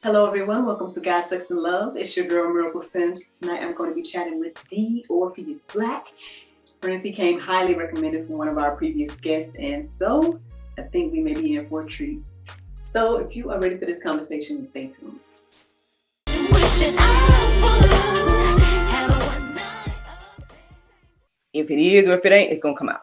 Hello, everyone. Welcome to God, Sex, and Love. It's your girl, Miracle Sims. Tonight, I'm going to be chatting with the Orpheus Black. Friends, he came highly recommended from one of our previous guests, and so I think we may be in for a treat. So, if you are ready for this conversation, stay tuned. If it is or if it ain't, it's going to come out.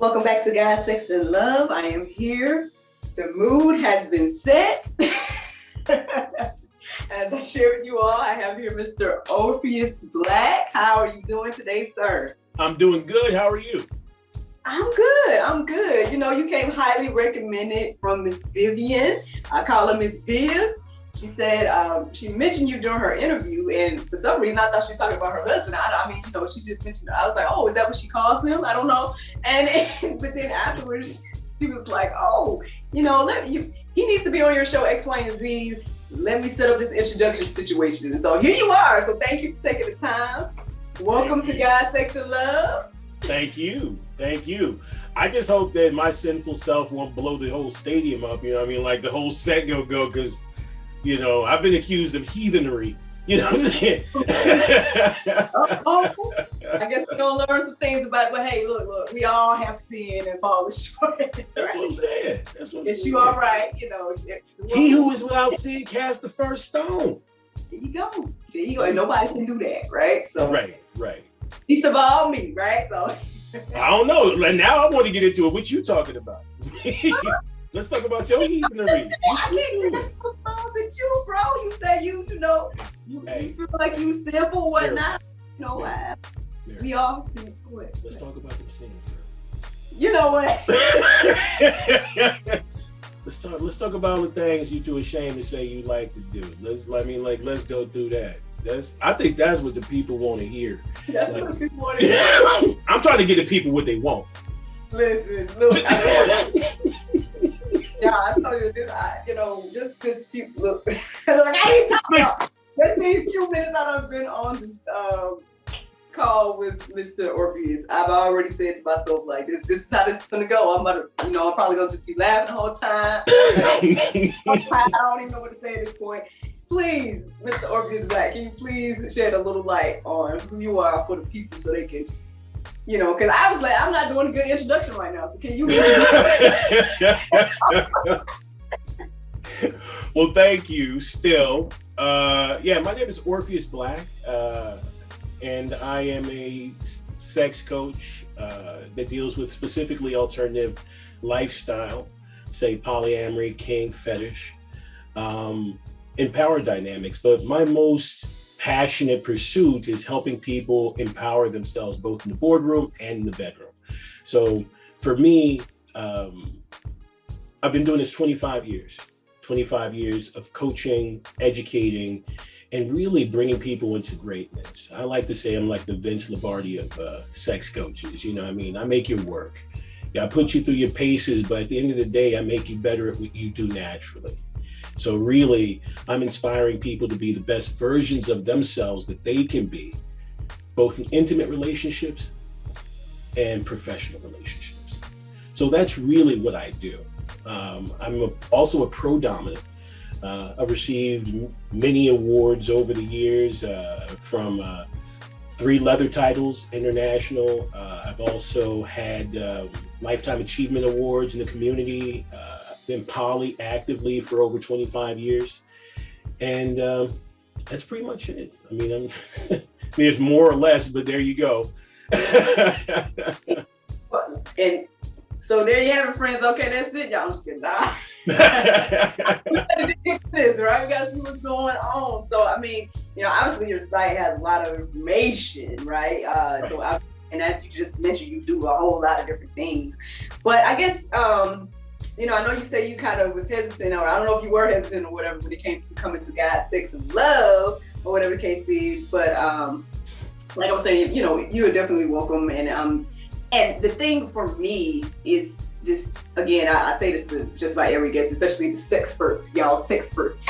Welcome back to God, Sex, and Love. I am here. The mood has been set. As I share with you all, I have here Mr. Orpheus Black. How are you doing today, sir? I'm doing good. How are you? I'm good. You know, you came highly recommended from Miss Vivian. I call her Miss Viv. She said, she mentioned you during her interview, and for some reason I thought she was talking about her husband. I mean, you know, she just mentioned, I was like, oh, is that what she calls him? I don't know. But then afterwards, she was like, oh, you know, he needs to be on your show, X, Y, and Z. Let me set up this introduction situation. And so here you are. So thank you for taking the time. Welcome to God, Sex, and Love. Thank you. I just hope that my sinful self won't blow the whole stadium up. You know what I mean? Like the whole set go, because you know, I've been accused of heathenry. You know what I'm saying? I guess we're going to learn some things about it. But hey, look, we all have sinned and fallen short. Right? That's what I'm saying. Yes, you are right. You know, he who is without sin cast the first stone. There you go. And nobody can do that, right? So Right. Least of all me, right? So I don't know. Now I want to get into it. What you talking about? Let's talk about your heathenry. I can't cast those stones at you, bro. You say you feel like you simple or whatnot. You know what? We all simple. Let's talk about them sins, girl. You know what? Let's talk about the things you too ashamed to say you like to do. Let's go through that. I think that's what the people want to hear. That's what people want to hear. I'm trying to get the people what they want. Listen, look. Yeah, I told you this. Just this few look. Look, I ain't talking about just these few minutes I've been on this call with Mr. Orpheus. I've already said to myself, like, this is how this is gonna go. I'm probably gonna just be laughing the whole time. I don't even know what to say at this point. Please, Mr. Orpheus Black, can you please shed a little light on who you are for the people so they can, because I was like, I'm not doing a good introduction right now. So can you? Well, thank you. Still, my name is Orpheus Black, and I am a sex coach that deals with specifically alternative lifestyle, say polyamory, kink, fetish, and power dynamics. But my most passionate pursuit is helping people empower themselves both in the boardroom and in the bedroom. So for me, I've been doing this 25 years of coaching, educating, and really bringing people into greatness. I like to say I'm like the Vince Lombardi of sex coaches. You know what I mean? I make you work. Yeah, I put you through your paces, but at the end of the day, I make you better at what you do naturally. So really, I'm inspiring people to be the best versions of themselves that they can be, both in intimate relationships and professional relationships. So that's really what I do. I'm also a pro dominant. I've received many awards over the years, from 3 leather titles, international. I've also had Lifetime Achievement Awards in the community. Been poly actively for over 25 years. And that's pretty much it. I mean, there's more or less, but there you go. And so there you have it, friends. Okay, that's it. Y'all just kidding. Nah. This, right? We gotta see what's going on. So I mean, obviously your site has a lot of information, right? So And as you just mentioned, you do a whole lot of different things. But I guess, you know, I know you say you kind of was hesitant, or I don't know if you were hesitant or whatever when it came to coming to God, sex, and love, or whatever the case is. But like I was saying, you know, you are definitely welcome. And the thing for me is just, again, I say this to just about every guest, especially the sexperts, y'all sexperts.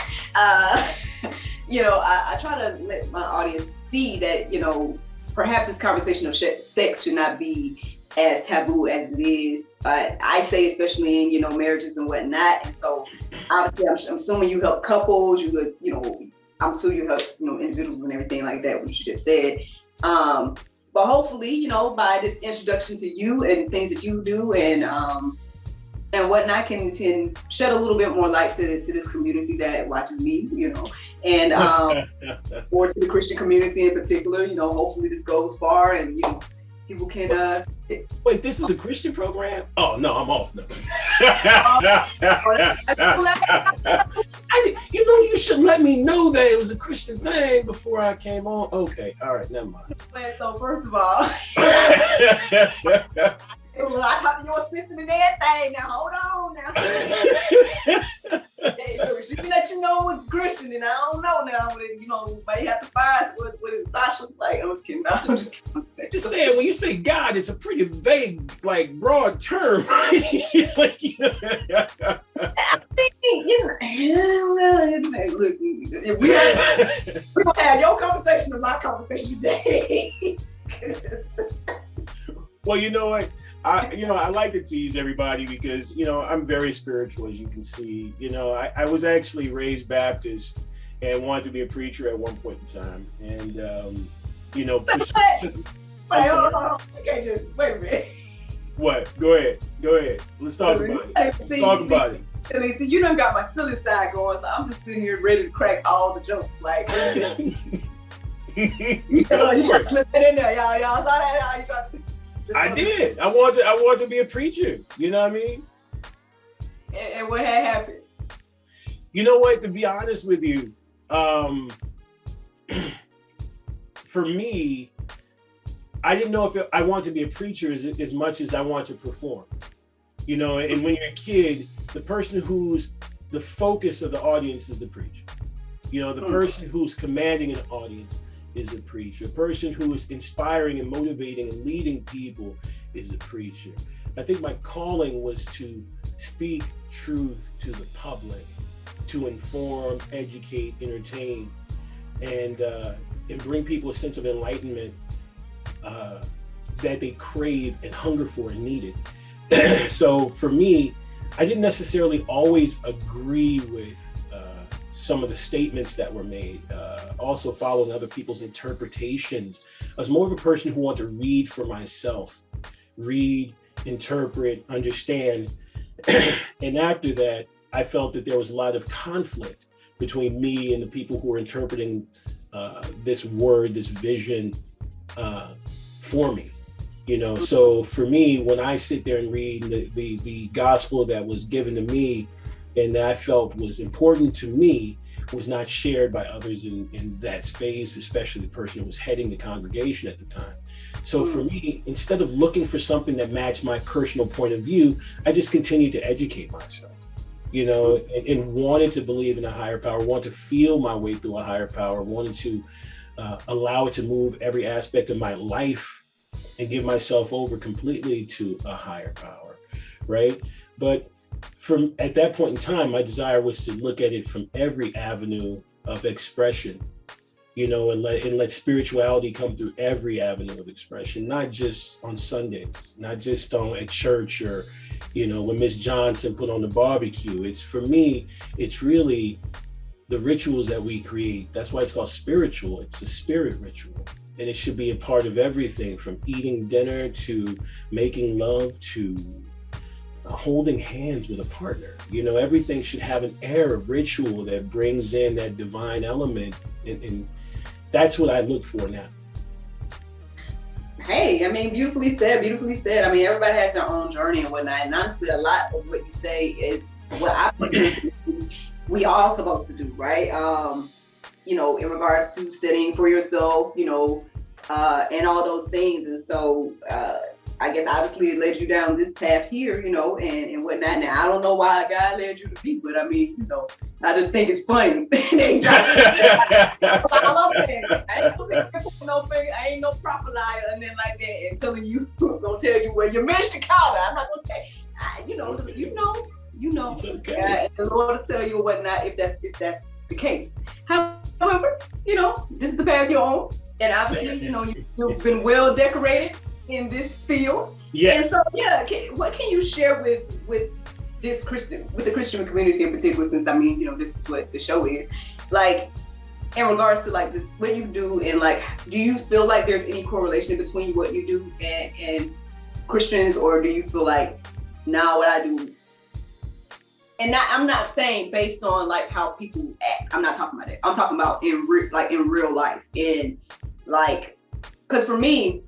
You know, I try to let my audience see that, you know, perhaps this conversation of sex should not be as taboo as it is. I say, especially in, you know, marriages and whatnot. And so obviously I'm assuming you help couples, you would, you know, I'm sure you help, you know, individuals and everything like that, which you just said. But hopefully, you know, by this introduction to you and things that you do and whatnot can shed a little bit more light to this community that watches me, you know, and or to the Christian community in particular. You know, hopefully this goes far and, you know, people can Wait, this is a Christian program? Oh no, I'm off now. You know, you should let me know that it was a Christian thing before I came on. Okay, all right, never mind. So first of all, I talked to your assistant and everything. Now hold on now. She can let you know what's Christian, and I don't know now. But you know, might have to find what is Sasha like. I'm just kidding. I'm just kidding. Just saying, when you say God, it's a pretty vague, like broad term. Like, you know. I think, you know, listen, we're gonna have your conversation and my conversation today. Well, you know what? I like to tease everybody because, you know, I'm very spiritual, as you can see. You know, I was actually raised Baptist and wanted to be a preacher at one point in time. And, you know, hold on. Okay, just wait a minute. What? Go ahead. Let's talk about it. Talk about it. See, you done got my silly side going, so I'm just sitting here ready to crack all the jokes. Like, you try to slip it in there, y'all saw that? You tried to. I did. I wanted to be a preacher. You know what I mean? And what had happened? You know what? To be honest with you, for me, I didn't know if I wanted to be a preacher as much as I wanted to perform. You know, and when you're a kid, the person who's the focus of the audience is the preacher. You know, the person who's commanding an audience is a preacher. A person who is inspiring and motivating and leading people is a preacher. I think my calling was to speak truth to the public, to inform, educate, entertain, and bring people a sense of enlightenment that they crave and hunger for and needed. So for me, I didn't necessarily always agree with some of the statements that were made, also following other people's interpretations. I was more of a person who wanted to read for myself, read, interpret, understand. And after that, I felt that there was a lot of conflict between me and the people who were interpreting this word, this vision for me. You know, so for me, when I sit there and read the gospel that was given to me and that I felt was important to me, was not shared by others in that space, especially the person who was heading the congregation at the time. So for me, instead of looking for something that matched my personal point of view, I just continued to educate myself, you know, and wanted to believe in a higher power, wanted to feel my way through a higher power, wanted to allow it to move every aspect of my life and give myself over completely to a higher power, right? But from at that point in time, my desire was to look at it from every avenue of expression, you know, and let spirituality come through every avenue of expression, not just on Sundays, not just at church or, you know, when Miss Johnson put on the barbecue. It's, for me, it's really the rituals that we create. That's why it's called spiritual. It's a spirit ritual. And it should be a part of everything from eating dinner to making love to holding hands with a partner. You know, everything should have an air of ritual that brings in that divine element. And that's what I look for now. Hey, I mean, beautifully said. I mean, everybody has their own journey and whatnot. And honestly, a lot of what you say is what I think we all supposed to do, right? You know, in regards to studying for yourself, you know, and all those things. And so I guess obviously it led you down this path here, you know, and whatnot. Now I don't know why God led you to me, but I mean, you know, I just think it's funny. I love that. I ain't no prophet liar and then like that, and telling you, gonna tell you where your ministry called. I'm not gonna tell you. You know, okay. And the Lord will tell you whatnot if that's the case. However, you know, this is the path you're on, and obviously, you know, you've been well decorated in this field. Yeah. And so, yeah, what can you share with the Christian community in particular? Since I mean, you know, this is what the show is, like, in regards to like what you do, and like, do you feel like there's any correlation between what you do and Christians, or do you feel like, nah, what I do? And I'm not saying based on like how people act. I'm not talking about that. I'm talking about in real life. And like, because for me,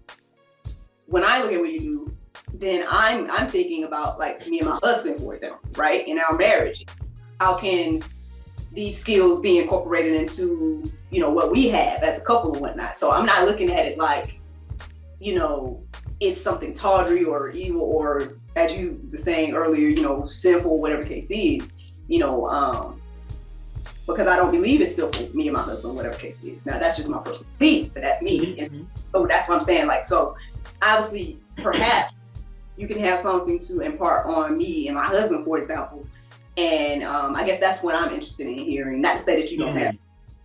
when I look at what you do, then I'm thinking about like me and my husband, for example, right? In our marriage, how can these skills be incorporated into, you know, what we have as a couple and whatnot? So I'm not looking at it like, you know, it's something tawdry or evil, or as you were saying earlier, you know, sinful, whatever the case is, you know, because I don't believe it's sinful, me and my husband, whatever the case is. Now that's just my personal belief, but that's me. Mm-hmm. And so that's what I'm saying. Like, so obviously, perhaps you can have something to impart on me and my husband, for example. And I guess that's what I'm interested in hearing. Not to say that you don't have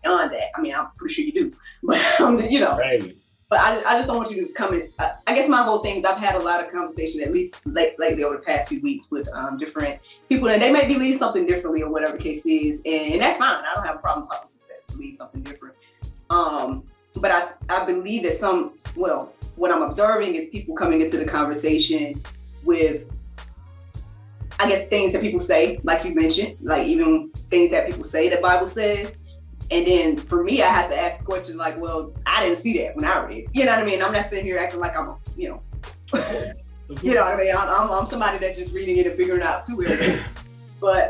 beyond that. I mean, I'm pretty sure you do, but you know. Right. But I just don't want you to come in. I guess my whole thing is I've had a lot of conversation, at least lately over the past few weeks, with different people, and they may believe something differently or whatever the case is, and that's fine. I don't have a problem talking to people that believe something different. But I believe that what I'm observing is people coming into the conversation with, I guess, things that people say, like you mentioned, like even things that people say the Bible says. And then for me, I have to ask the question like, well, I didn't see that when I read it. You know what I mean? I'm not sitting here acting like I'm, you know, you know what I mean? I'm somebody that's just reading it and figuring it out too. But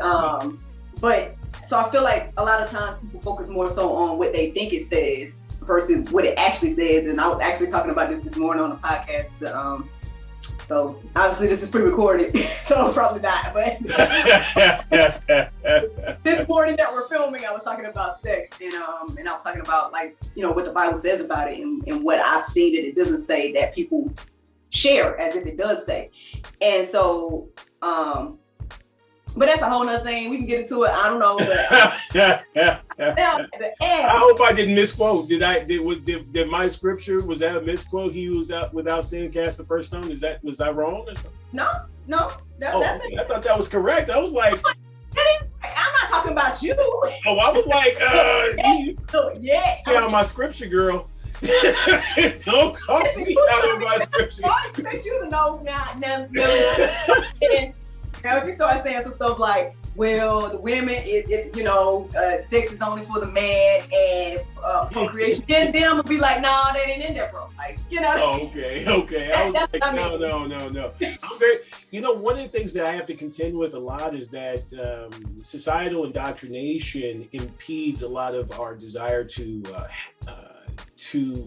so I feel like a lot of times people focus more so on what they think it says versus what it actually says. And I was actually talking about this morning on the podcast. So obviously this is pre-recorded, so probably not. But this morning that we're filming, I was talking about sex, and I was talking about, like, you know, what the Bible says about it, and what I've seen that it doesn't say that people share as if it does say. And so, but that's a whole nother thing. We can get into it. I don't know. But now, I hope I didn't misquote. Did my scripture, was that a misquote? He was out without sin cast the first stone. Was I wrong or something? No. That's it. I thought that was correct. I was like, I'm not talking about you. Oh, I was like, stay on my scripture, girl. Don't call me out on my scripture. I expect you to know now. Now, if you start saying some stuff like, well, the women, sex is only for the man, and procreation, then I'm gonna be like, no, that ain't in there, bro. Like, you know. Oh, okay. I was like, no. I'm very, one of the things that I have to contend with a lot is that societal indoctrination impedes a lot of our desire to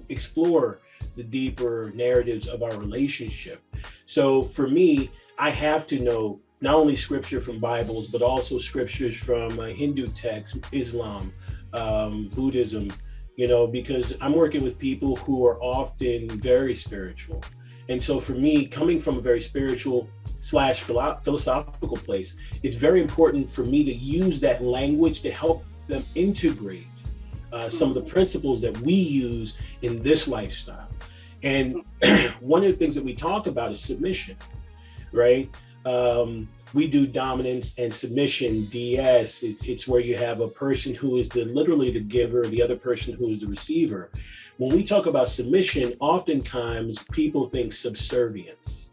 explore the deeper narratives of our relationship. So for me, I have to know not only scripture from Bibles, but also scriptures from Hindu texts, Islam, Buddhism, because I'm working with people who are often very spiritual. And so for me, coming from a very spiritual / philosophical place, it's very important for me to use that language to help them integrate some of the principles that we use in this lifestyle. And one of the things that we talk about is submission, right? We do dominance and submission, DS. It's where you have a person who is literally the giver, the other person who is the receiver. When we talk about submission, oftentimes people think subservience.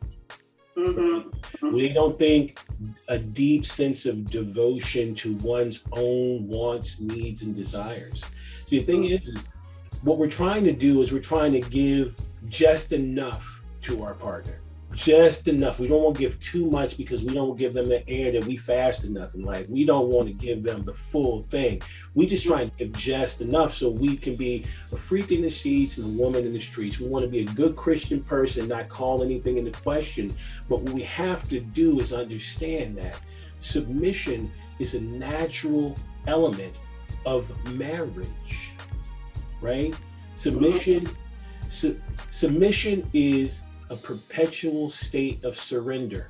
Mm-hmm. They don't think a deep sense of devotion to one's own wants, needs, and desires. See, the thing is what we're trying to do is we're trying to give just enough to our partner. Just enough. We don't want to give too much because we don't give them the air that we fast or nothing. Like, we don't want to give them the full thing. We just try and give just enough so we can be a freak in the sheets and a woman in the streets. We want to be a good Christian person, not call anything into question. But what we have to do is understand that submission is a natural element of marriage, right? Submission is a perpetual state of surrender,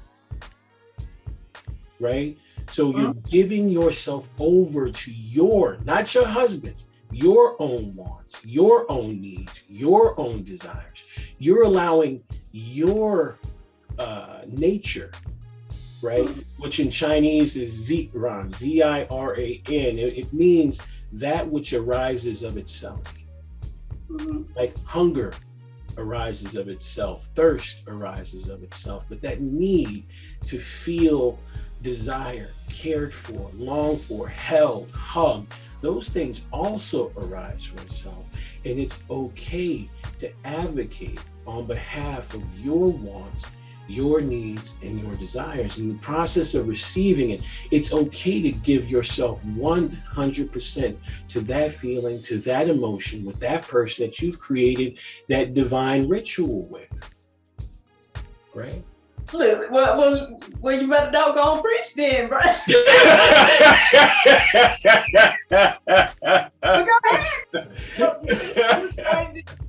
right? So you're giving yourself over to not your husband's, your own wants, your own needs, your own desires. You're allowing your nature, right? Which in Chinese is ziran, Z-I-R-A-N. It means that which arises of itself. Like hunger arises of itself, thirst arises of itself, but that need to feel desire, cared for, longed for, held, hugged, those things also arise from itself. And it's okay to advocate on behalf of your wants, your needs, and your desires. In the process of receiving it, it's okay to give yourself 100% to that feeling, to that emotion, with that person that you've created that divine ritual with, right? Look, well, you better doggone preach then, bro. Go ahead.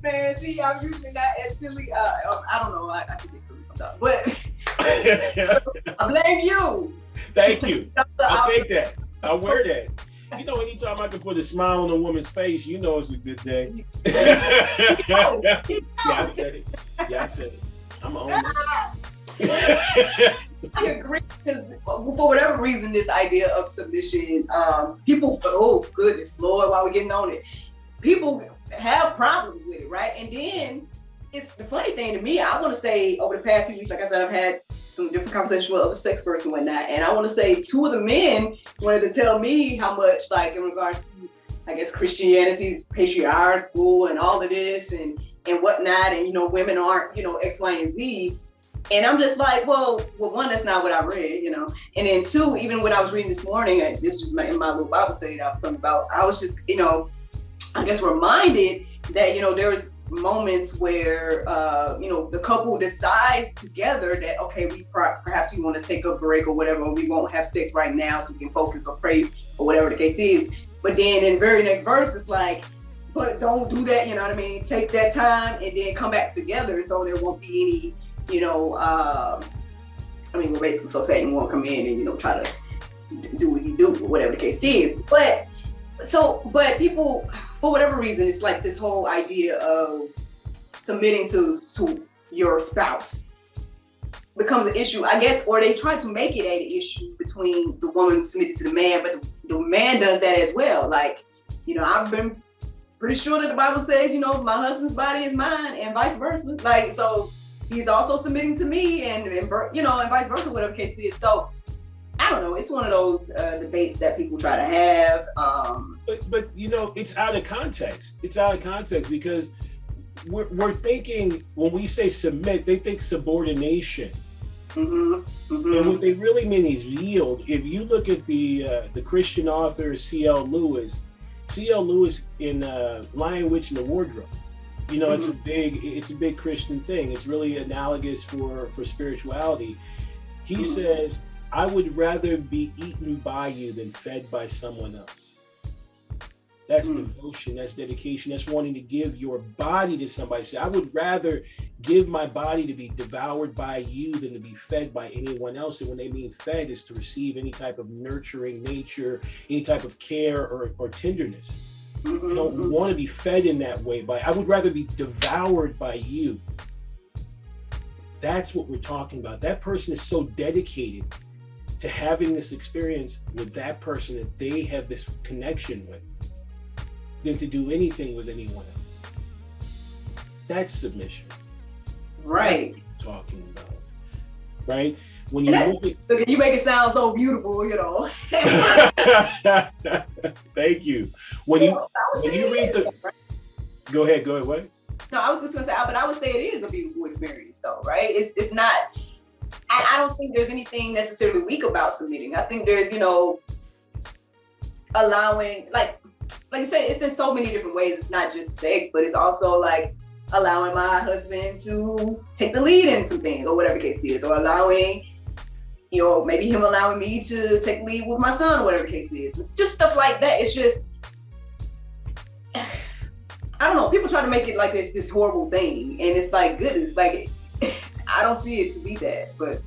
Man, see, I'm usually not as silly. I don't know. I can be silly sometimes, but I blame you. Thank you. I'll take that. I'll wear that. You know, anytime I can put a smile on a woman's face, you know it's a good day. Yeah, I said it. I'm on it. I agree, because for whatever reason, this idea of submission, people, oh goodness, Lord, while we're getting on it, people have problems with it, right? And then it's the funny thing to me, I want to say over the past few weeks, like I said, I've had some different conversations with other sex experts and whatnot, and I want to say two of the men wanted to tell me how much, like in regards to, I guess, Christianity's patriarchal and all of this and whatnot, and women aren't, X, Y, and Z. And I'm just like, well, one, that's not what I read, and then two, even when I was reading this morning, this is just in my little Bible study that I was talking about, I was just, I guess reminded that, there's moments where, the couple decides together that, okay, perhaps we want to take a break or whatever, or we won't have sex right now so we can focus or pray or whatever the case is. But then in the very next verse, it's like, but don't do that, you know what I mean? Take that time and then come back together so there won't be any, we're basically so Satan won't come in and, try to do what he do, or whatever the case is. But people, for whatever reason, it's like this whole idea of submitting to your spouse becomes an issue, I guess, or they try to make it an issue between the woman submitting to the man, but the man does that as well. Like, I've been pretty sure that the Bible says, my husband's body is mine and vice versa. Like, so he's also submitting to me and vice versa, whatever the case is. So I don't know. It's one of those debates that people try to have. But it's out of context. It's out of context because we're thinking, when we say submit, they think subordination. And what they really mean is yield. If you look at the Christian author C.L. Lewis in Lion, Witch, and the Wardrobe, it's a big Christian thing. It's really analogous for spirituality. He says, I would rather be eaten by you than fed by someone else. That's devotion, that's dedication, that's wanting to give your body to somebody. So I would rather give my body to be devoured by you than to be fed by anyone else. And when they mean fed, is to receive any type of nurturing nature, any type of care or tenderness. You don't want to be fed in that way. I would rather be devoured by you. That's what we're talking about. That person is so dedicated to having this experience with that person that they have this connection with, than to do anything with anyone else. That's submission. Right. That's what we're talking about. Right? When you look, you make it sound so beautiful, Thank you. When you read the, go ahead, what? No, I was just gonna say, but I would say it is a beautiful experience, though, right? It's not. I don't think there's anything necessarily weak about submitting. I think there's, allowing, like you said, it's in so many different ways. It's not just sex, but it's also like allowing my husband to take the lead in some things, or whatever the case is, or allowing, maybe him allowing me to take the lead with my son, or whatever the case is. It's just stuff like that. It's just, I don't know. People try to make it like it's this horrible thing, and it's like, goodness, like I don't see it to be that, but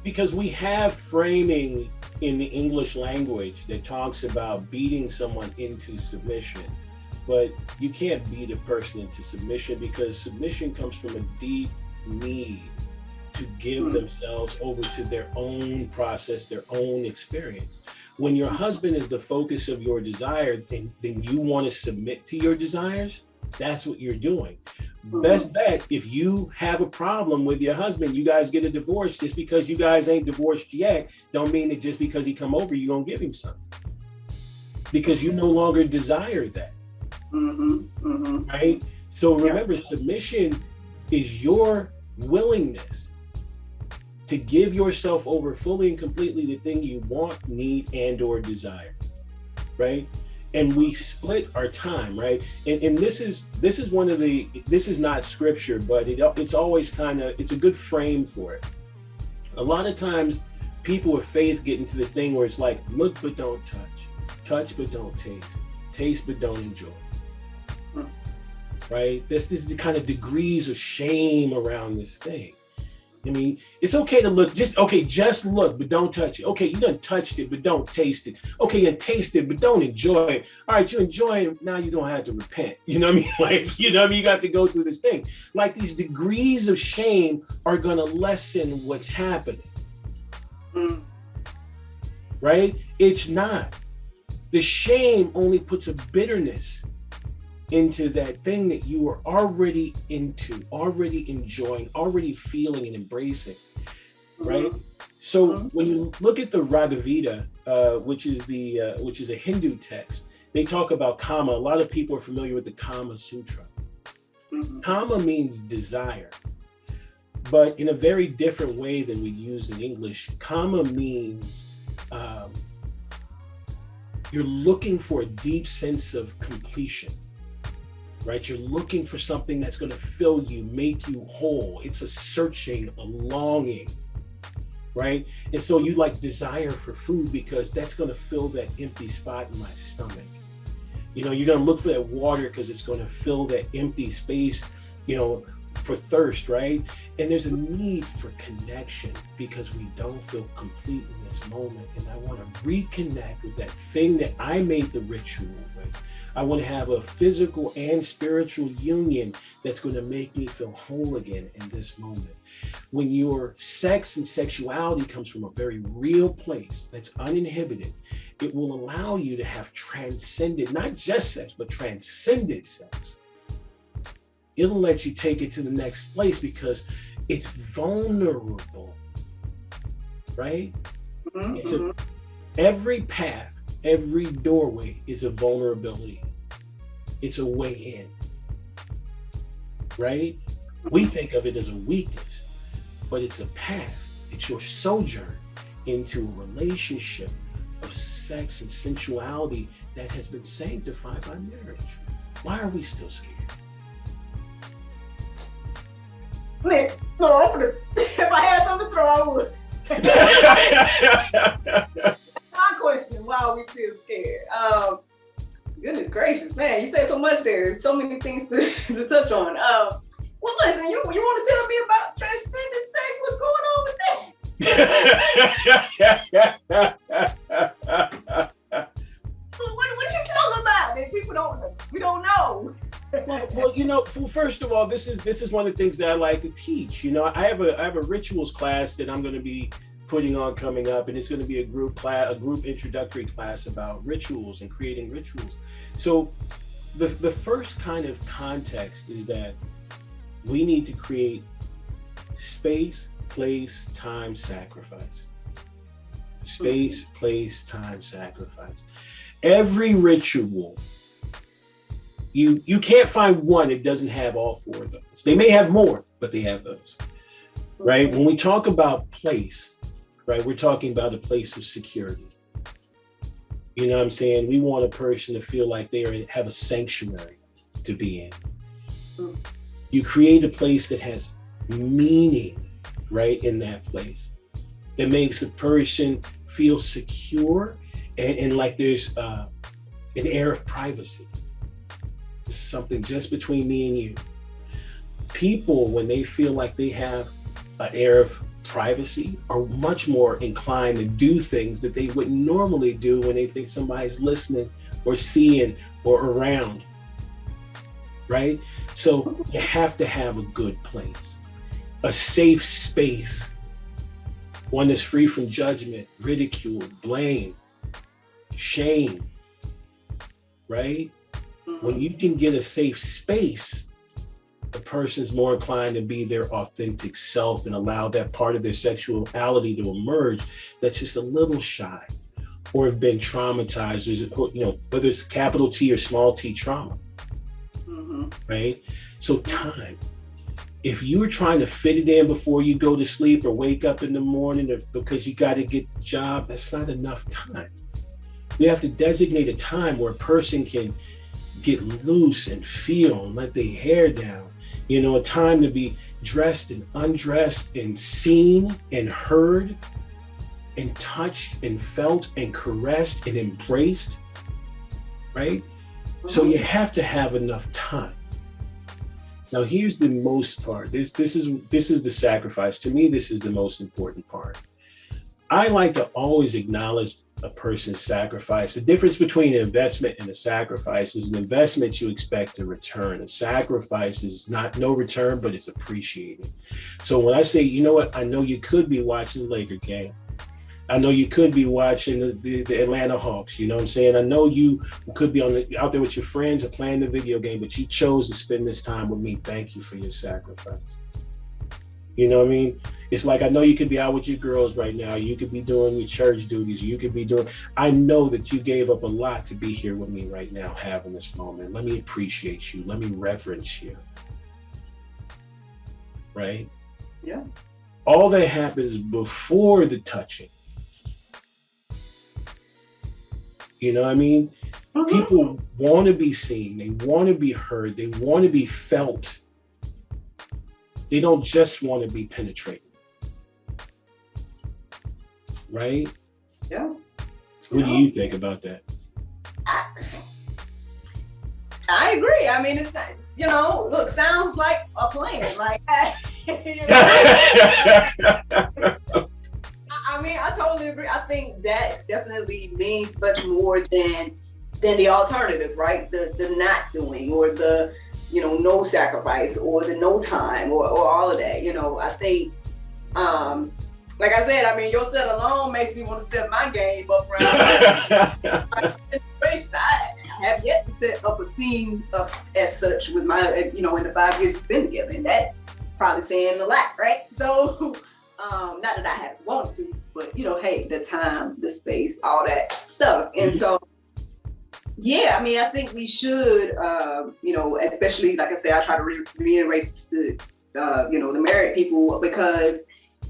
because we have framing in the English language that talks about beating someone into submission, but you can't beat a person into submission, because submission comes from a deep need to give themselves over to their own process, their own experience. When your husband is the focus of your desire, then you want to submit to your desires. That's what you're doing. Best bet, if you have a problem with your husband, you guys get a divorce. Just because you guys ain't divorced yet, don't mean that just because he come over, you're gonna give him something. Because you no longer desire that. Right? So remember, submission is your willingness to give yourself over fully and completely the thing you want, need, and or desire, right? And we split our time, right? And this is one of the, this is not scripture, but it's always it's a good frame for it. A lot of times people of faith get into this thing where it's like, look but don't touch but don't taste but don't enjoy, right? This is the kind of degrees of shame around this thing. I mean, it's okay to look, just look, but don't touch it. Okay, you done touched it, but don't taste it. Okay, you taste it, but don't enjoy it. All right, you enjoy it, now you don't have to repent. You know what I mean? Like, you know what I mean? You got to go through this thing. Like, these degrees of shame are gonna lessen what's happening. Right? It's not. The shame only puts a bitterness into that thing that you are already into, already enjoying, already feeling and embracing, right? So when you look at the Ragavita, which is a Hindu text, they talk about kama. A lot of people are familiar with the Kama Sutra. Kama means desire, but in a very different way than we use in English. Kama means you're looking for a deep sense of completion. Right? You're looking for something that's going to fill you, make you whole. It's a searching, a longing, right? And so you like desire for food because that's going to fill that empty spot in my stomach. You're going to look for that water because it's going to fill that empty space, for thirst, right? And there's a need for connection because we don't feel complete in this moment. And I want to reconnect with that thing that I made the ritual with. I want to have a physical and spiritual union that's going to make me feel whole again in this moment. When your sex and sexuality comes from a very real place that's uninhibited, it will allow you to have transcended, not just sex, but transcended sex. It'll let you take it to the next place because it's vulnerable, right? Every path, every doorway is a vulnerability. It's a way in, right? We think of it as a weakness, but it's a path. It's your sojourn into a relationship of sex and sensuality that has been sanctified by marriage. Why are we still scared? Nick, no, if I had something to throw, I would. My question, why are we still scared? Goodness gracious, man, you said so much there. So many things to touch on. Well, listen, you want to tell me about transcendent sex? What's going on with that? What you talking about? Man, we don't know. Well, first of all, this is one of the things that I like to teach. I have a rituals class that I'm going to be putting on coming up, and it's going to be a group introductory class about rituals and creating rituals. So the first kind of context is that we need to create space, place, time, sacrifice. Space, place, time, sacrifice. Every ritual you can't find one that doesn't have all four of those. They may have more, but they have those, right? When we talk about place, right, we're talking about a place of security. You know what I'm saying? We want a person to feel like they have a sanctuary to be in. You create a place that has meaning, right, in that place, that makes a person feel secure and like there's an air of privacy. It's something just between me and you. People, when they feel like they have an air of privacy, are much more inclined to do things that they wouldn't normally do when they think somebody's listening or seeing or around, right? So you have to have a good place, a safe space, one that's free from judgment, ridicule, blame, shame, right? When you can get a safe space, the person's more inclined to be their authentic self and allow that part of their sexuality to emerge that's just a little shy or have been traumatized, you know, whether it's capital T or small t trauma, right? So time. If you're trying to fit it in before you go to sleep or wake up in the morning or because you got to get the job, that's not enough time. You have to designate a time where a person can get loose and feel and let their hair down. You know, a time to be dressed and undressed and seen and heard and touched and felt and caressed and embraced, right? So you have to have enough time. Now, here's the most part. This is the sacrifice. To me, this is the most important part. I like to always acknowledge a person's sacrifice. The difference between an investment and a sacrifice is an investment you expect a return. A sacrifice is no return, but it's appreciated. So when I say, you know what, I know you could be watching the Laker game. I know you could be watching the Atlanta Hawks. You know what I'm saying? I know you could be out there with your friends or playing the video game, but you chose to spend this time with me. Thank you for your sacrifice. You know what I mean? It's like, I know you could be out with your girls right now. You could be doing your church duties. I know that you gave up a lot to be here with me right now, having this moment. Let me appreciate you. Let me reverence you. Right? Yeah. All that happens before the touching. You know what I mean? People want to be seen. They want to be heard. They want to be felt. They don't just want to be penetrated. Right? Yeah. What do you think about that? I agree. I mean, it's, you know, look, sounds like a plan. Like, you know, I mean, I totally agree. I think that definitely means much more than the alternative, right? The not doing, or the, you know, no sacrifice, or the no time, or all of that. You know, I think, like I said, I mean, your set alone makes me want to step my game up around. I have yet to set up a scene as such with my, you know, in the 5 years we've been together, and that probably saying a lot, right? So, not that I haven't wanted to, but, you know, hey, the time, the space, all that stuff. And so, yeah, I mean, I think we should, you know, especially, like I said, I try to reiterate to, you know, the married people, because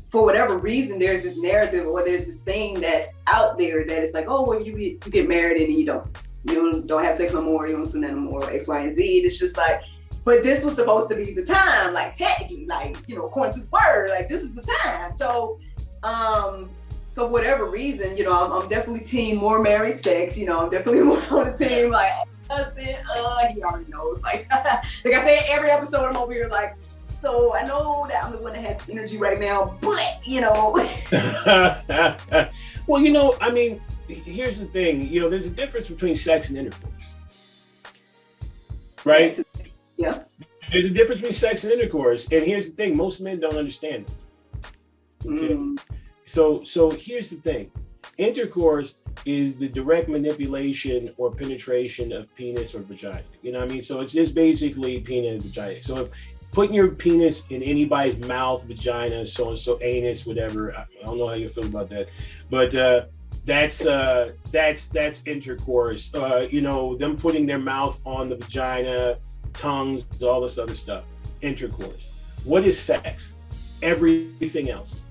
for whatever reason, there's this narrative, or there's this thing that's out there that is like, oh, well, you get married and you don't have sex no more, you don't do that no more, X, Y, and Z. And it's just like, but this was supposed to be the time, like technically, like, you know, according to the word, like this is the time. So, so whatever reason, you know, I'm definitely team more married sex. You know, I'm definitely more on the team like husband. He already knows. Like, like I said, every episode I'm over here like, so I know that I'm the one that has energy right now, but you know. Well, you know, I mean, here's the thing. You know, there's a difference between sex and intercourse, right? Yeah. There's a difference between sex and intercourse, and here's the thing: most men don't understand it. Okay? So here's the thing: intercourse is the direct manipulation or penetration of penis or vagina. You know what I mean? So it's just basically penis and vagina. So if putting your penis in anybody's mouth, vagina, so and so, anus, whatever. I don't know how you feel about that, but That's intercourse. You know, them putting their mouth on the vagina, tongues, all this other stuff. Intercourse. What is sex? Everything else.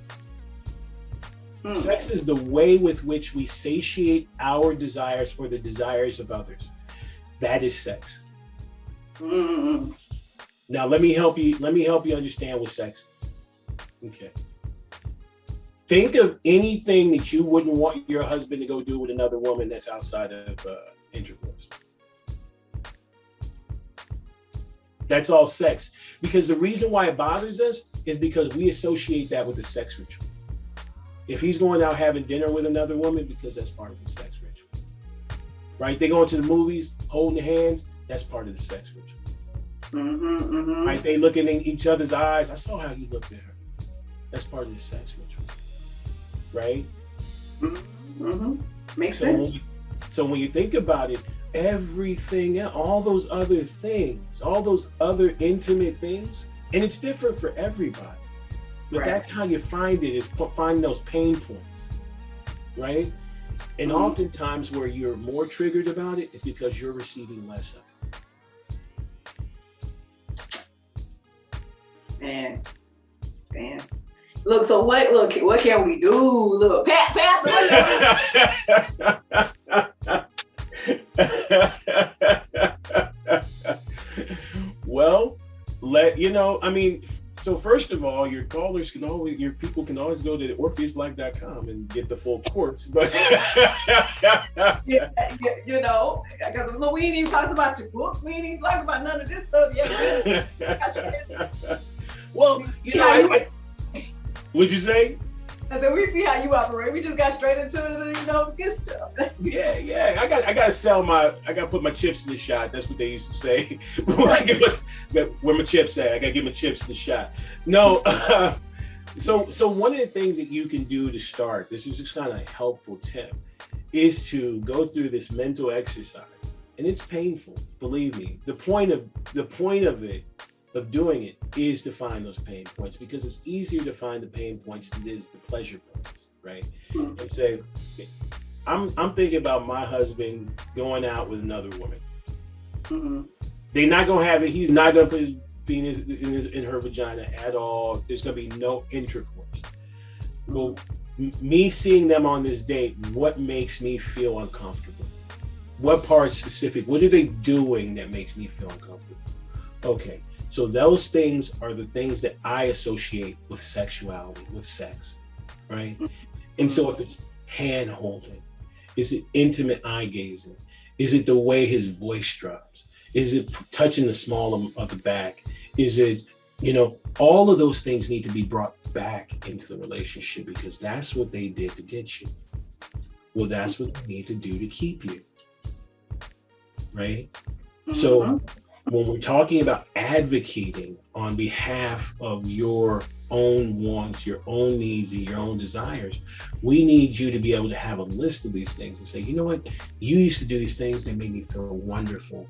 Sex is the way with which we satiate our desires or the desires of others. That is sex. Now let me help you understand what sex is. Okay. Think of anything that you wouldn't want your husband to go do with another woman that's outside of intercourse. That's all sex. Because the reason why it bothers us is because we associate that with the sex ritual. If he's going out having dinner with another woman, because that's part of the sex ritual. Right? They going to the movies, holding hands, that's part of the sex ritual. Right? They looking in each other's eyes. I saw how you looked at her. That's part of the sex ritual. Right? Makes sense. So when you think about it, everything, all those other things, all those other intimate things, and it's different for everybody. But that's how you find it, is finding those pain points, right? And oftentimes where you're more triggered about it is because you're receiving less of it. Man. Look, so what can we do? Look, well, so first of all, your people can always go to orpheusblack.com and get the full course. But you know, because we ain't even talked about your books. We ain't even talked about none of this stuff yet. Well, you know, what'd you say? I said, we see how you operate. We just got straight into the, good stuff. Yeah. I gotta put my chips in the shot. That's what they used to say. Where my chips at? I gotta get my chips in the shot. No. So one of the things that you can do to start, this is just kind of a helpful tip, is to go through this mental exercise. And it's painful, believe me. The point of doing it is to find those pain points, because it's easier to find the pain points than it is the pleasure points, right? And say, I'm thinking about my husband going out with another woman. They're not gonna have it. He's not gonna put his penis in her vagina at all. There's gonna be no intercourse. Well, me seeing them on this date, what makes me feel uncomfortable? What part specific? What are they doing that makes me feel uncomfortable? Okay. So those things are the things that I associate with sexuality, with sex, right? And so if it's hand holding, is it intimate eye gazing? Is it the way his voice drops? Is it touching the small of the back? Is it, all of those things need to be brought back into the relationship, because that's what they did to get you. Well, that's what they need to do to keep you, right? So when we're talking about advocating on behalf of your own wants, your own needs, and your own desires, we need you to be able to have a list of these things and say, you know what, you used to do these things, they made me feel wonderful.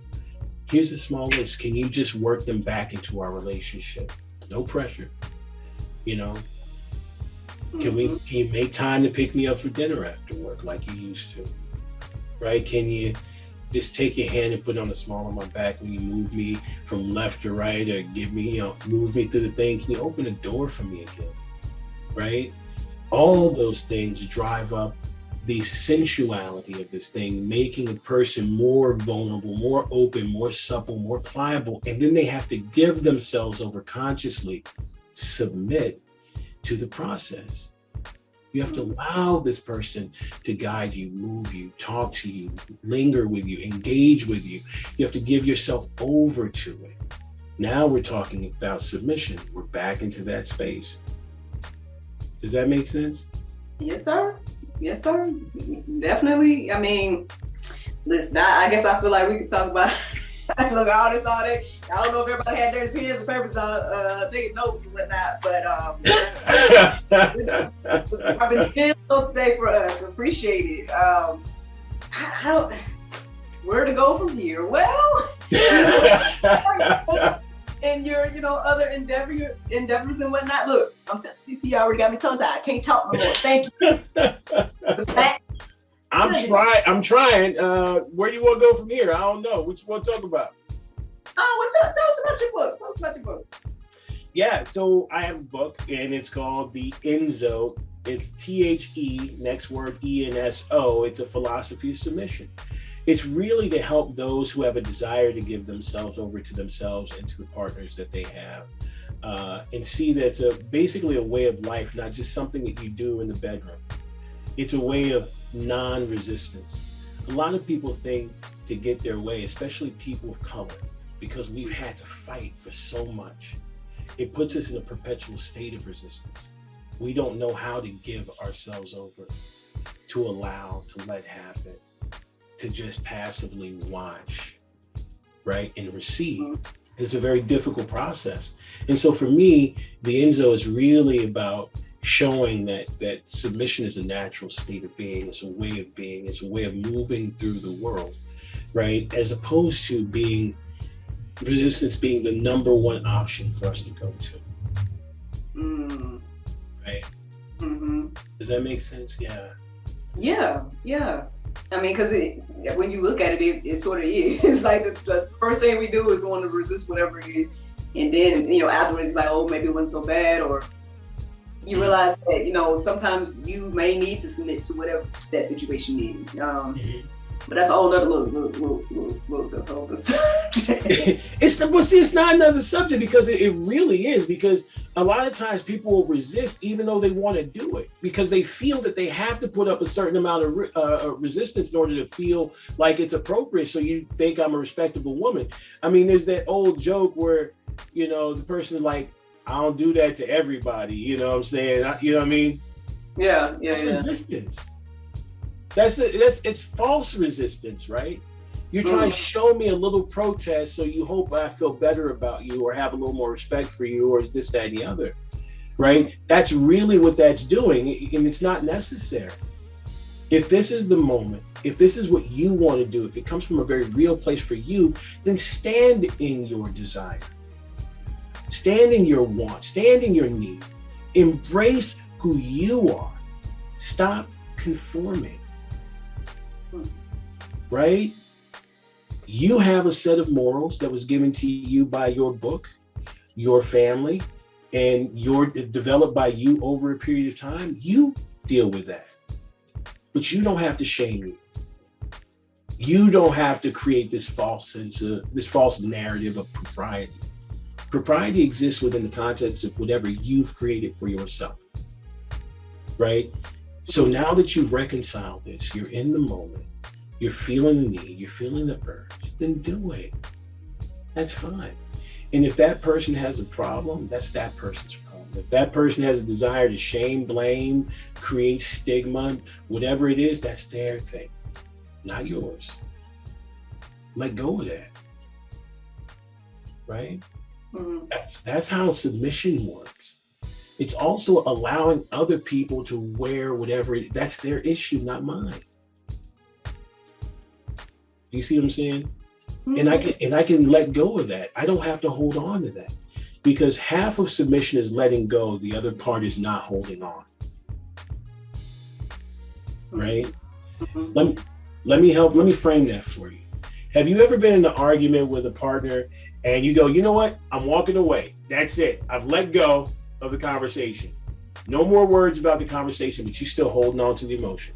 Here's a small list. Can you just work them back into our relationship? No pressure. Can you make time to pick me up for dinner after work like you used to? Right? Can you just take your hand and put it on the small of my back when you move me from left to right, or move me through the thing? Can you open the door for me again? Right? All those things drive up the sensuality of this thing, making a person more vulnerable, more open, more supple, more pliable. And then they have to give themselves over consciously, submit to the process. You have to allow this person to guide you, move you, talk to you, linger with you, engage with you. You have to give yourself over to it. Now we're talking about submission. We're back into that space. Does that make sense? Yes, sir. Definitely. Listen, I guess I feel like we could talk about look, all day. I don't know if everybody had their pens and papers taking notes and whatnot, but I've been today for us. Appreciate it. Where to go from here? Well, and your other endeavors and whatnot. Look, you see, you already got me tongue tied. I can't talk no more. Thank you. I'm trying. Where do you want to go from here? I don't know. What you want to talk about? Oh, well, tell us about your book. Tell us about your book. Yeah, so I have a book and it's called The Enso. It's THE, next word ENSO. It's a philosophy of submission. It's really to help those who have a desire to give themselves over to themselves and to the partners that they have. And see that it's basically a way of life, not just something that you do in the bedroom. It's a way of non-resistance. A lot of people think to get their way, especially people of color, because we've had to fight for so much, it puts us in a perpetual state of resistance. We don't know how to give ourselves over, to allow, to let happen, to just passively watch, right, and receive. It's a very difficult process. And so for me, the Enso is really about showing that submission is a natural state of being. It's a way of being. It's a way of moving through the world, right? As opposed to being resistance being the number one option for us to go to. Right? Mm-hmm. Does that make sense? Yeah. Yeah. I mean, because when you look at it, it sort of is. It's like the first thing we do is the one to resist whatever it is. And then, afterwards, it's like, oh, maybe it wasn't so bad. Or you realize that, sometimes you may need to submit to whatever that situation is. But that's a whole other look. That's a whole other subject. It's not another subject because it really is, because a lot of times people will resist even though they want to do it because they feel that they have to put up a certain amount of resistance in order to feel like it's appropriate. So you think I'm a respectable woman. I mean, there's that old joke where, the person like, I don't do that to everybody. You know what I'm saying? You know what I mean? Yeah. It's resistance. It's false resistance, right? You're trying to show me a little protest so you hope I feel better about you or have a little more respect for you or this, that, and the other, right? That's really what that's doing, and it's not necessary. If this is the moment, if this is what you want to do, if it comes from a very real place for you, then stand in your desire. Stand in your want, stand in your need. Embrace who you are. Stop conforming. Right? You have a set of morals that was given to you by your book, your family, and developed by you over a period of time. You deal with that. But you don't have to shame you. You don't have to create this false narrative of propriety. Propriety exists within the context of whatever you've created for yourself. Right? So now that you've reconciled this, you're in the moment, you're feeling the need, you're feeling the urge, then do it. That's fine. And if that person has a problem, that's that person's problem. If that person has a desire to shame, blame, create stigma, whatever it is, that's their thing, not yours. Let go of that. Right? Mm-hmm. That's how submission works. It's also allowing other people to wear whatever that's their issue, not mine. You see what I'm saying? Mm-hmm. And I can let go of that. I don't have to hold on to that, because half of submission is letting go. The other part is not holding on. Right? Mm-hmm. Let me frame that for you. Have you ever been in an argument with a partner and you go, you know what? I'm walking away. That's it. I've let go of the conversation. No more words about the conversation, but you're still holding on to the emotion.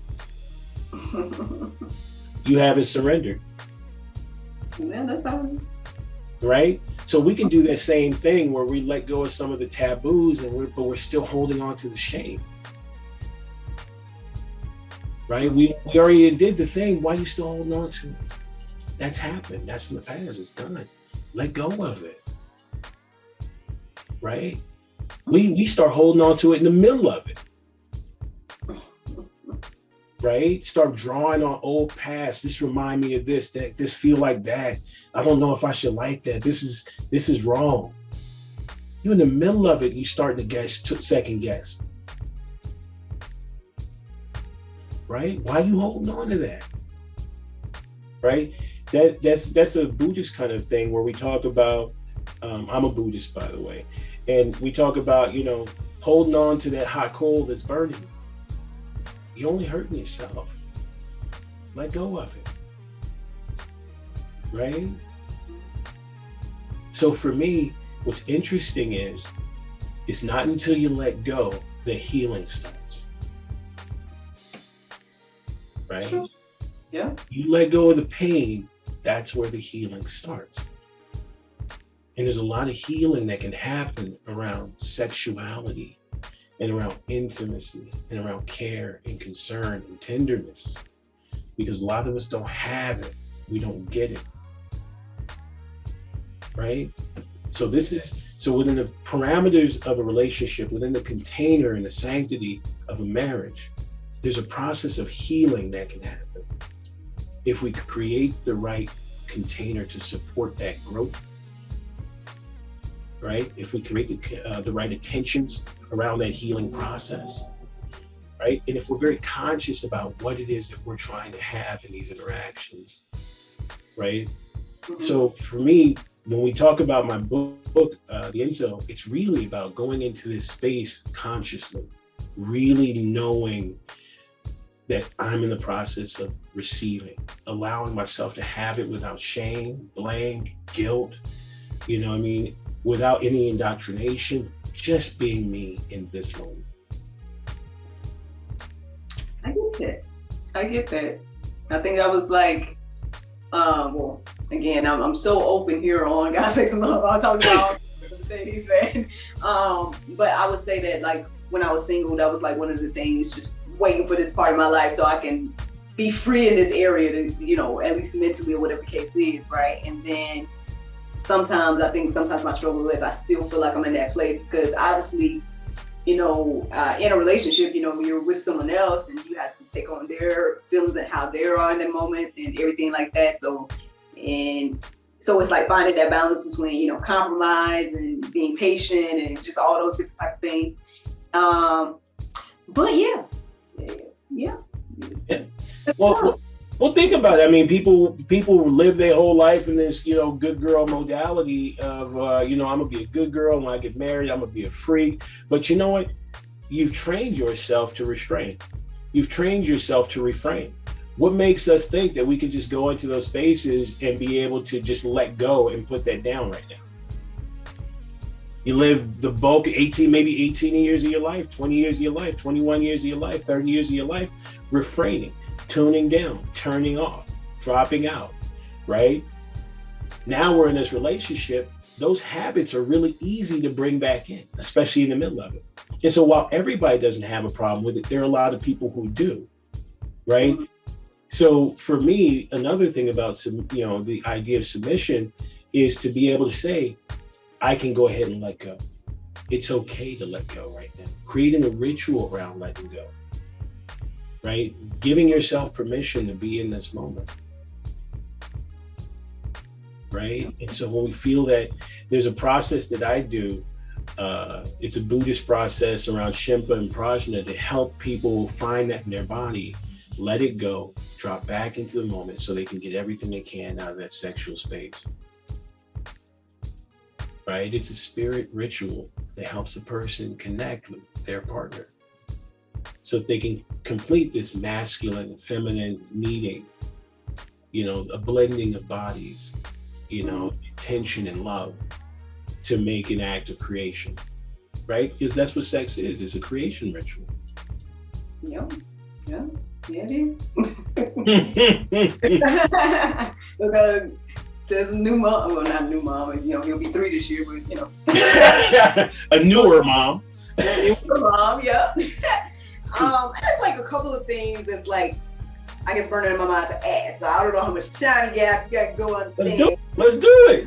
You haven't surrendered. Yeah, that's how. Right? So we can do that same thing where we let go of some of the taboos, but we're still holding on to the shame. Right? We already did the thing. Why are you still holding on to it? That's happened. That's in the past. It's done. Let go of it. Right? We start holding on to it in the middle of it. Right? Start drawing on old past. This remind me of this, that this feel like that. I don't know if I should like that. This is wrong. You're in the middle of it. You start to second guess. Right? Why are you holding on to that? Right? That's a Buddhist kind of thing where we talk about, I'm a Buddhist, by the way, and we talk about, holding on to that hot coal that's burning. You're only hurting yourself. let go of it. Right? So for me, what's interesting is, it's not until you let go that healing starts. Right? Sure. Yeah. You let go of the pain, that's where the healing starts. And there's a lot of healing that can happen around sexuality and around intimacy and around care and concern and tenderness, because a lot of us don't have it. We don't get it. Right? So within the parameters of a relationship, within the container and the sanctity of a marriage, there's a process of healing that can happen if we create the right container to support that growth. Right? If we create the right attentions around that healing process, right? And if we're very conscious about what it is that we're trying to have in these interactions, right? Mm-hmm. So for me, when we talk about my book, The Incel, it's really about going into this space consciously, really knowing that I'm in the process of receiving, allowing myself to have it without shame, blame, guilt, you know what I mean? Without any indoctrination, just being me in this moment. I get that. I think I was like, well, again, I'm so open here on God Sex and Love. I'll talk about the things, and but I would say that, like, when I was single, that was like one of the things, just waiting for this part of my life so I can be free in this area to, you know, at least mentally or whatever the case is, right? And then sometimes my struggle is I still feel like I'm in that place, because obviously, you know, in a relationship, you know, you're with someone else and you have to take on their feelings and how they are in that moment and everything like that. So it's like finding that balance between, you know, compromise and being patient and just all those different type of things. But yeah. Well, think about it. I mean, people live their whole life in this, you know, good girl modality of, you know, I'm gonna be a good girl. When I get married, I'm gonna be a freak. But you know what? You've trained yourself to restrain. You've trained yourself to refrain. What makes us think that we can just go into those spaces and be able to just let go and put that down right now? You live the bulk of 18 years of your life, 20 years of your life, 21 years of your life, 30 years of your life, refraining, tuning down, turning off, dropping out, right? Now we're in this relationship. Those habits are really easy to bring back in, especially in the middle of it. And so while everybody doesn't have a problem with it, there are a lot of people who do, right? Mm-hmm. So for me, another thing about, you know, the idea of submission is to be able to say, I can go ahead and let go. It's okay to let go right now. Creating a ritual around letting go, right? Giving yourself permission to be in this moment, right? And so when we feel that, there's a process that I do, it's a Buddhist process around Shimpa and Prajna to help people find that in their body, let it go, drop back into the moment so they can get everything they can out of that sexual space, right? It's a spirit ritual that helps a person connect with their partner so that they can complete this masculine and feminine meeting, you know, a blending of bodies, you know, tension and love to make an act of creation, right? Because that's what sex is. It's a creation ritual. Yeah, it is. Because says a new mom, well, not a new mom, you know, he'll be 3 this year, but you know. A newer mom. A newer mom, yeah. That's like a couple of things that's like, I guess, burning in my mind to ask. So I don't know how much time you got to go understand. Let's do it.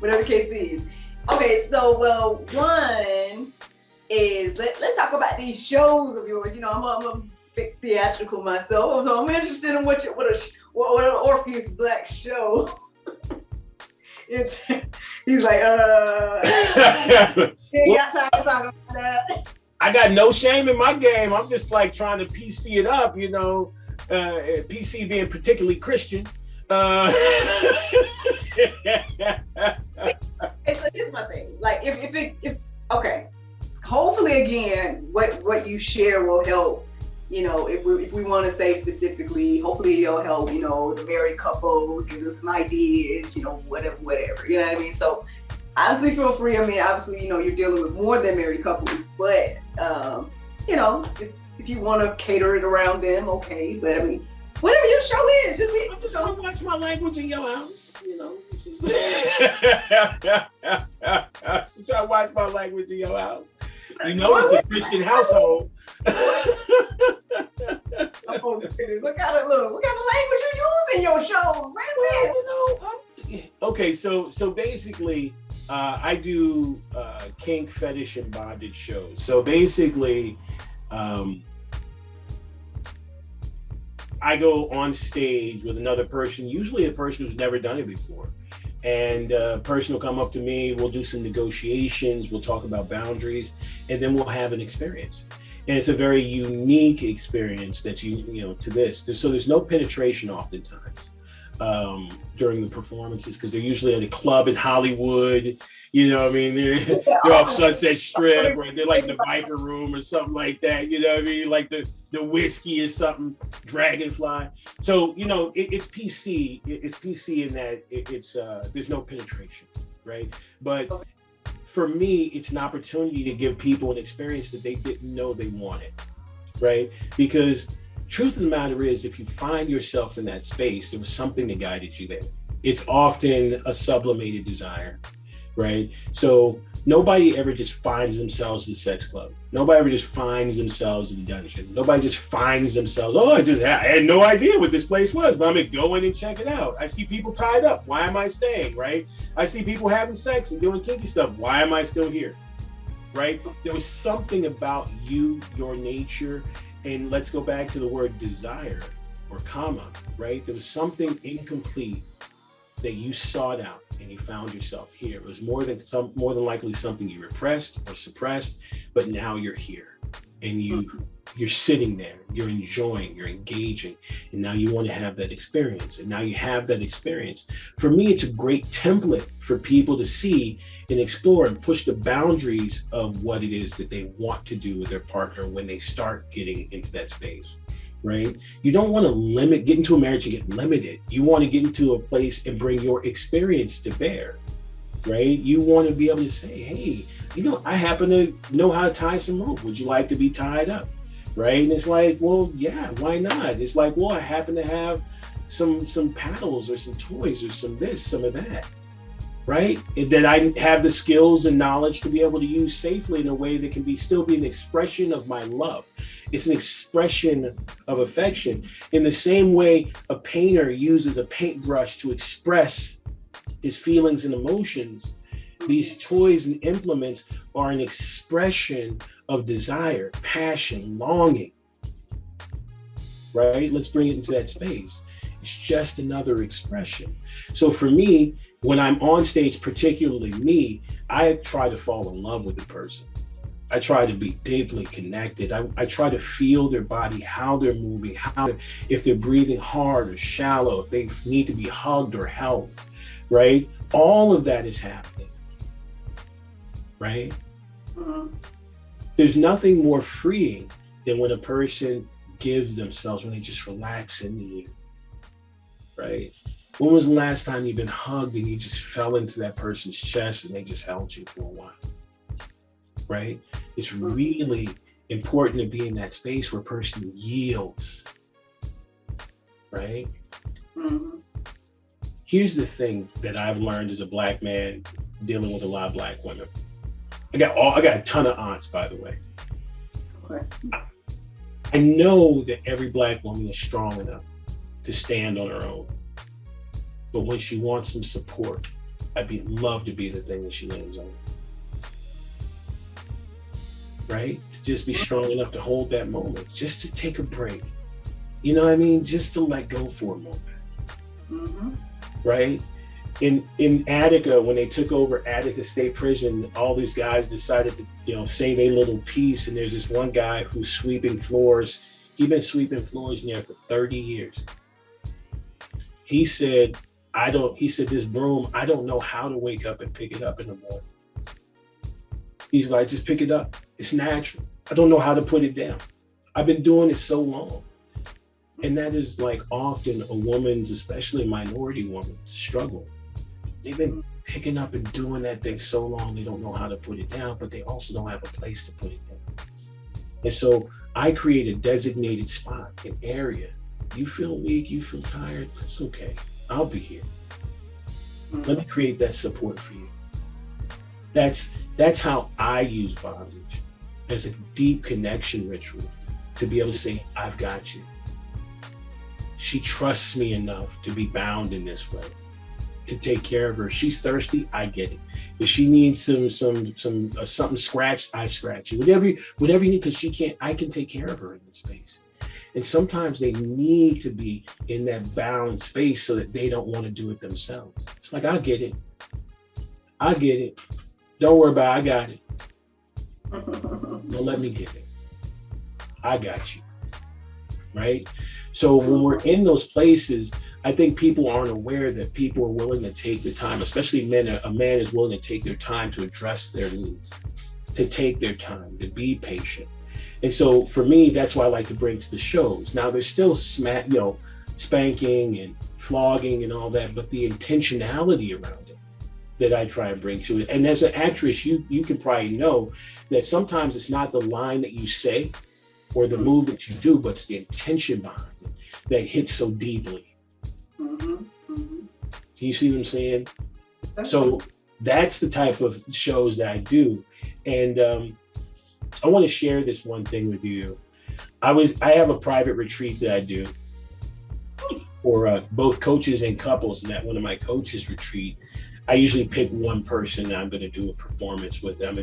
Whatever the case is. Okay, so, well, one is, let's talk about these shows of yours. You know, I'm a big theatrical myself, so I'm interested in what an Orpheus Black show. He's like, you got time to talk about that. I got no shame in my game. I'm just like trying to PC it up, you know, PC being particularly Christian. So here's my thing. Like, if okay, hopefully again, what you share will help, if we want to say specifically, hopefully it'll help, the married couples, give them some ideas, whatever, you know what I mean? So obviously feel free. I mean, obviously, you're dealing with more than married couples, but, if you want to cater it around them, okay. But I mean, whatever your show is, just watch my language in your house, Try to watch my language in your house. It's a Christian household. Oh goodness, what kind of language you use in your shows, man? Okay, so basically, I do kink, fetish, and bondage shows. So basically, I go on stage with another person, usually a person who's never done it before. And a person will come up to me, we'll do some negotiations, we'll talk about boundaries, and then we'll have an experience. And it's a very unique experience that to this. So there's no penetration oftentimes during the performances, because they're usually at a club in Hollywood. They're off Sunset Strip, or they're like the Viper Room or something like that. Like the whiskey or something, Dragonfly. So it's PC. It's PC in that it's there's no penetration, right? But for me, it's an opportunity to give people an experience that they didn't know they wanted, right? Because truth of the matter is, if you find yourself in that space, there was something that guided you there. It's often a sublimated desire, right? So nobody ever just finds themselves in the sex club. Nobody ever just finds themselves in the dungeon. Nobody just finds themselves, I had no idea what this place was, but I'm gonna go in and check it out. I see people tied up. Why am I staying, right? I see people having sex and doing kinky stuff. Why am I still here, right? There was something about you, your nature, and let's go back to the word desire or kama, right? There was something incomplete that you sought out and you found yourself here. It was more than likely something you repressed or suppressed, but now you're here and you're sitting there, you're enjoying, you're engaging, and now you want to have that experience. And now you have that experience. For me, it's a great template for people to see and explore and push the boundaries of what it is that they want to do with their partner when they start getting into that space. Right? You don't want to get into a marriage and get limited. You want to get into a place and bring your experience to bear, right? You want to be able to say, hey, I happen to know how to tie some rope. Would you like to be tied up? Right? And it's like, well, yeah, why not? It's like, well, I happen to have some paddles or some toys or some this, some of that, right? And that I have the skills and knowledge to be able to use safely in a way that can still be an expression of my love. It's an expression of affection. In the same way a painter uses a paintbrush to express his feelings and emotions, these toys and implements are an expression of desire, passion, longing, right? Let's bring it into that space. It's just another expression. So for me, when I'm on stage, particularly me, I try to fall in love with the person. I try to be deeply connected. I try to feel their body, how they're moving, if they're breathing hard or shallow, if they need to be hugged or held, right? All of that is happening, right? Mm-hmm. There's nothing more freeing than when a person gives themselves, when they just relax into you, right? When was the last time you've been hugged and you just fell into that person's chest and they just held you for a while? Right? It's really important to be in that space where a person yields, right? Mm-hmm. Here's the thing that I've learned as a Black man dealing with a lot of Black women. I got a ton of aunts, by the way. Okay. I know that every Black woman is strong enough to stand on her own. But when she wants some support, I'd love to be the thing that she leans on. Right? To just be strong enough to hold that moment, just to take a break. You know what I mean? Just to let go for a moment. Mm-hmm. Right? In Attica, when they took over Attica State Prison, all these guys decided to, say their little piece. And there's this one guy who's sweeping floors. He's been sweeping floors in there for 30 years. He said, this broom, I don't know how to wake up and pick it up in the morning. He's like, just pick it up. It's natural. I don't know how to put it down. I've been doing it so long. And that is like often a woman's, especially a minority woman's struggle. They've been picking up and doing that thing so long, they don't know how to put it down, but they also don't have a place to put it down. And so I create a designated spot, an area. You feel weak, you feel tired, that's okay. I'll be here. Let me create that support for you. That's how I use bondage, as a deep connection ritual, to be able to say, I've got you. She trusts me enough to be bound in this way, to take care of her. She's thirsty, I get it. If she needs something scratched, I scratch it. Whatever you need, because I can take care of her in this space. And sometimes they need to be in that balanced space so that they don't want to do it themselves. It's like, I get it. Don't worry about it, I got it. Don't let me get it. I got you. Right? So when we're in those places, I think people aren't aware that people are willing to take the time, especially men. A man is willing to take their time to address their needs, to take their time, to be patient. And so for me, that's why I like to bring to the shows. Now there's still spanking and flogging and all that, but the intentionality around it that I try and bring to it. And as an actress, you can probably know that sometimes it's not the line that you say or the move that you do, but it's the intention behind it that hits so deeply. Do you see what I'm saying? So that's the type of shows that I do. And I want to share this one thing with you. I have a private retreat that I do for both coaches and couples. And at one of my coaches retreat, I usually pick one person and I'm going to do a performance with them. I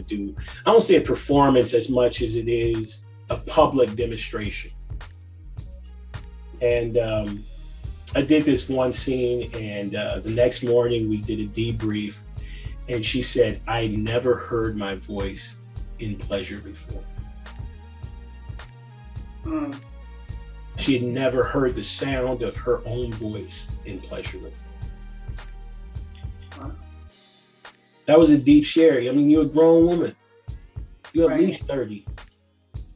don't say a performance as much as it is a public demonstration. And I did this one scene, and the next morning we did a debrief, and she said, I never heard my voice in pleasure before. She had never heard the sound of her own voice in pleasure before. That was a deep share. I mean, you're a grown woman. You're at least 30,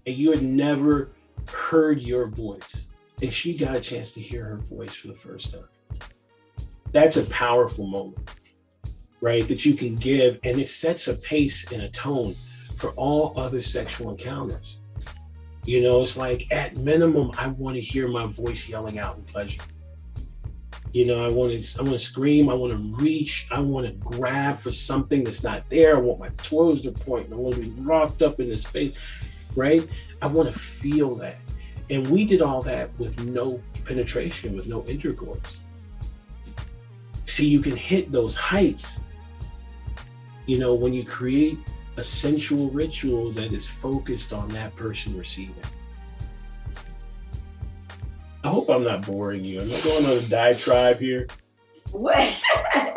and you had never heard your voice. And she got a chance to hear her voice for the first time. That's a powerful moment, right? That you can give, and it sets a pace and a tone for all other sexual encounters. You know, it's like, at minimum, I want to hear my voice yelling out in pleasure. You know, I want to scream, I want to reach, I want to grab for something that's not there. I want my toes to point, I want to be rocked up in this space, right? I want to feel that. And we did all that with no penetration, with no intercourse. See, you can hit those heights, you know, when you create a sensual ritual that is focused on that person receiving. I hope I'm not boring you. I'm not going on a diatribe here. What? I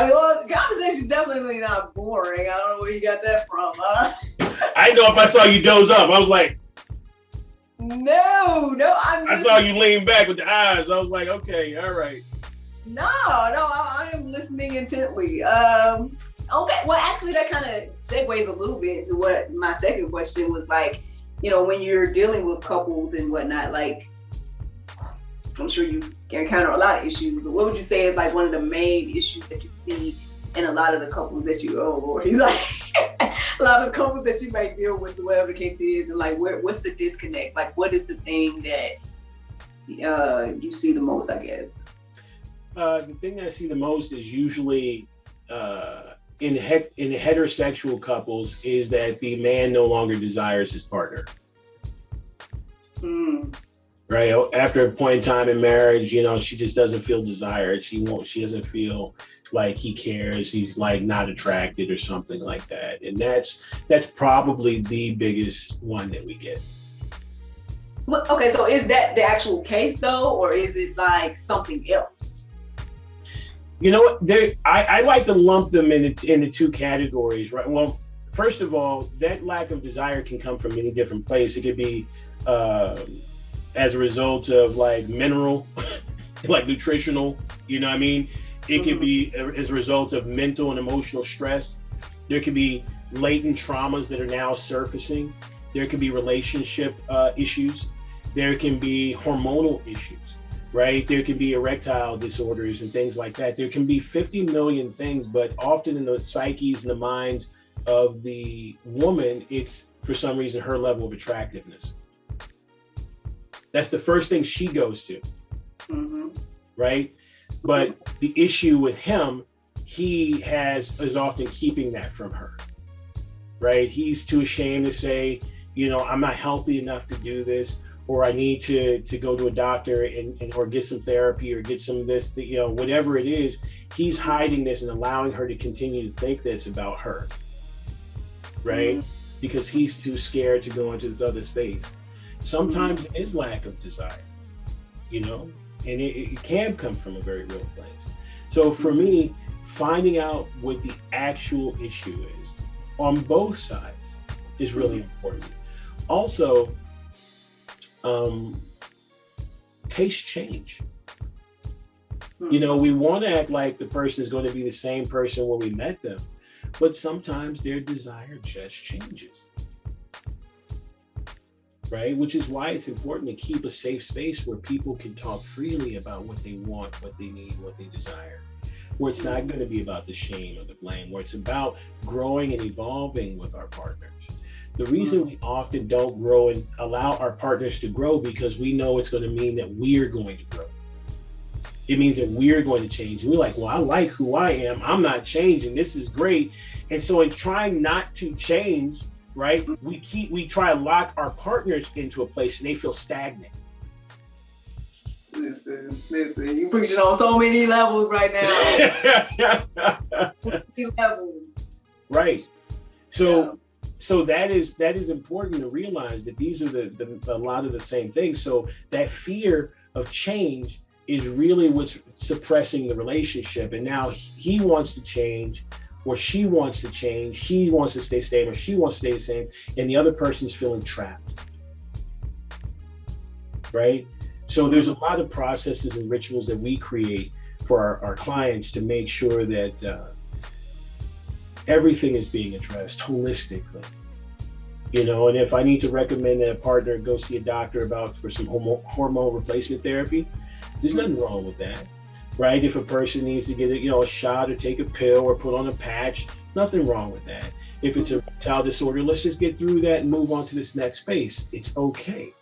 mean, well, the conversation's definitely not boring. I don't know where you got that from. I know if I saw you doze off, I was like, No, I saw you lean back with the eyes. I was like, okay, all right. No, I am listening intently. Okay, well, actually, that kind of segues a little bit into what my second question was like. You know, when you're dealing with couples and whatnot, like, I'm sure you encounter a lot of issues, but what would you say is like one of the main issues that you see in a lot of the couples that he's like, a lot of couples that you might deal with, whatever the case is, and like, what's the disconnect? Like, what is the thing that you see the most, I guess? The thing I see the most is usually in heterosexual couples is that the man no longer desires his partner. Right? After a point in time in marriage, you know, she just doesn't feel desired. She doesn't feel like he cares. He's like not attracted or something like that. And that's probably the biggest one that we get. Okay, so is that the actual case though, or is it like something else? You know what? I like to lump them into two categories, right? Well, first of all, that lack of desire can come from many different places. It could be as a result of like mineral, like nutritional, you know what I mean? It could be as a result of mental and emotional stress. There could be latent traumas that are now surfacing. There can be relationship issues. There can be hormonal issues, right? There can be erectile disorders and things like that. There can be 50 million things, but often in the psyches and the minds of the woman, it's for some reason her level of attractiveness. That's the first thing she goes to, right? But the issue with him, he is often keeping that from her, right? He's too ashamed to say, you know, I'm not healthy enough to do this, or I need to go to a doctor and or get some therapy or get some of this, you know, whatever it is. He's hiding this and allowing her to continue to think that it's about her, right? Because he's too scared to go into this other space. Sometimes it is lack of desire, you know, and it can come from a very real place. So for me, finding out what the actual issue is on both sides is really important. Also, taste change. You know, we want to act like the person is going to be the same person when we met them, but sometimes their desire just changes. Right? Which is why it's important to keep a safe space where people can talk freely about what they want, what they need, what they desire. Where it's not going to be about the shame or the blame, where it's about growing and evolving with our partners. The reason we often don't grow and allow our partners to grow because we know it's going to mean that we're going to grow. It means that we're going to change. And we're like, well, I like who I am. I'm not changing. This is great. And so in trying not to change, right, we try to lock our partners into a place and they feel stagnant. Listen, you preaching on so many levels right now. Levels. Right. So that is important to realize that these are a lot of the same things. So that fear of change is really what's suppressing the relationship. And now he wants to change, or she wants to change. He wants to stay the same, or she wants to stay the same, and the other person's feeling trapped. Right? So there's a lot of processes and rituals that we create for our clients to make sure that everything is being addressed holistically. You know, and if I need to recommend that a partner go see a doctor for some hormone replacement therapy, there's nothing wrong with that, right? If a person needs to get a shot or take a pill or put on a patch, nothing wrong with that. If it's a erectile disorder, let's just get through that and move on to this next space. It's okay,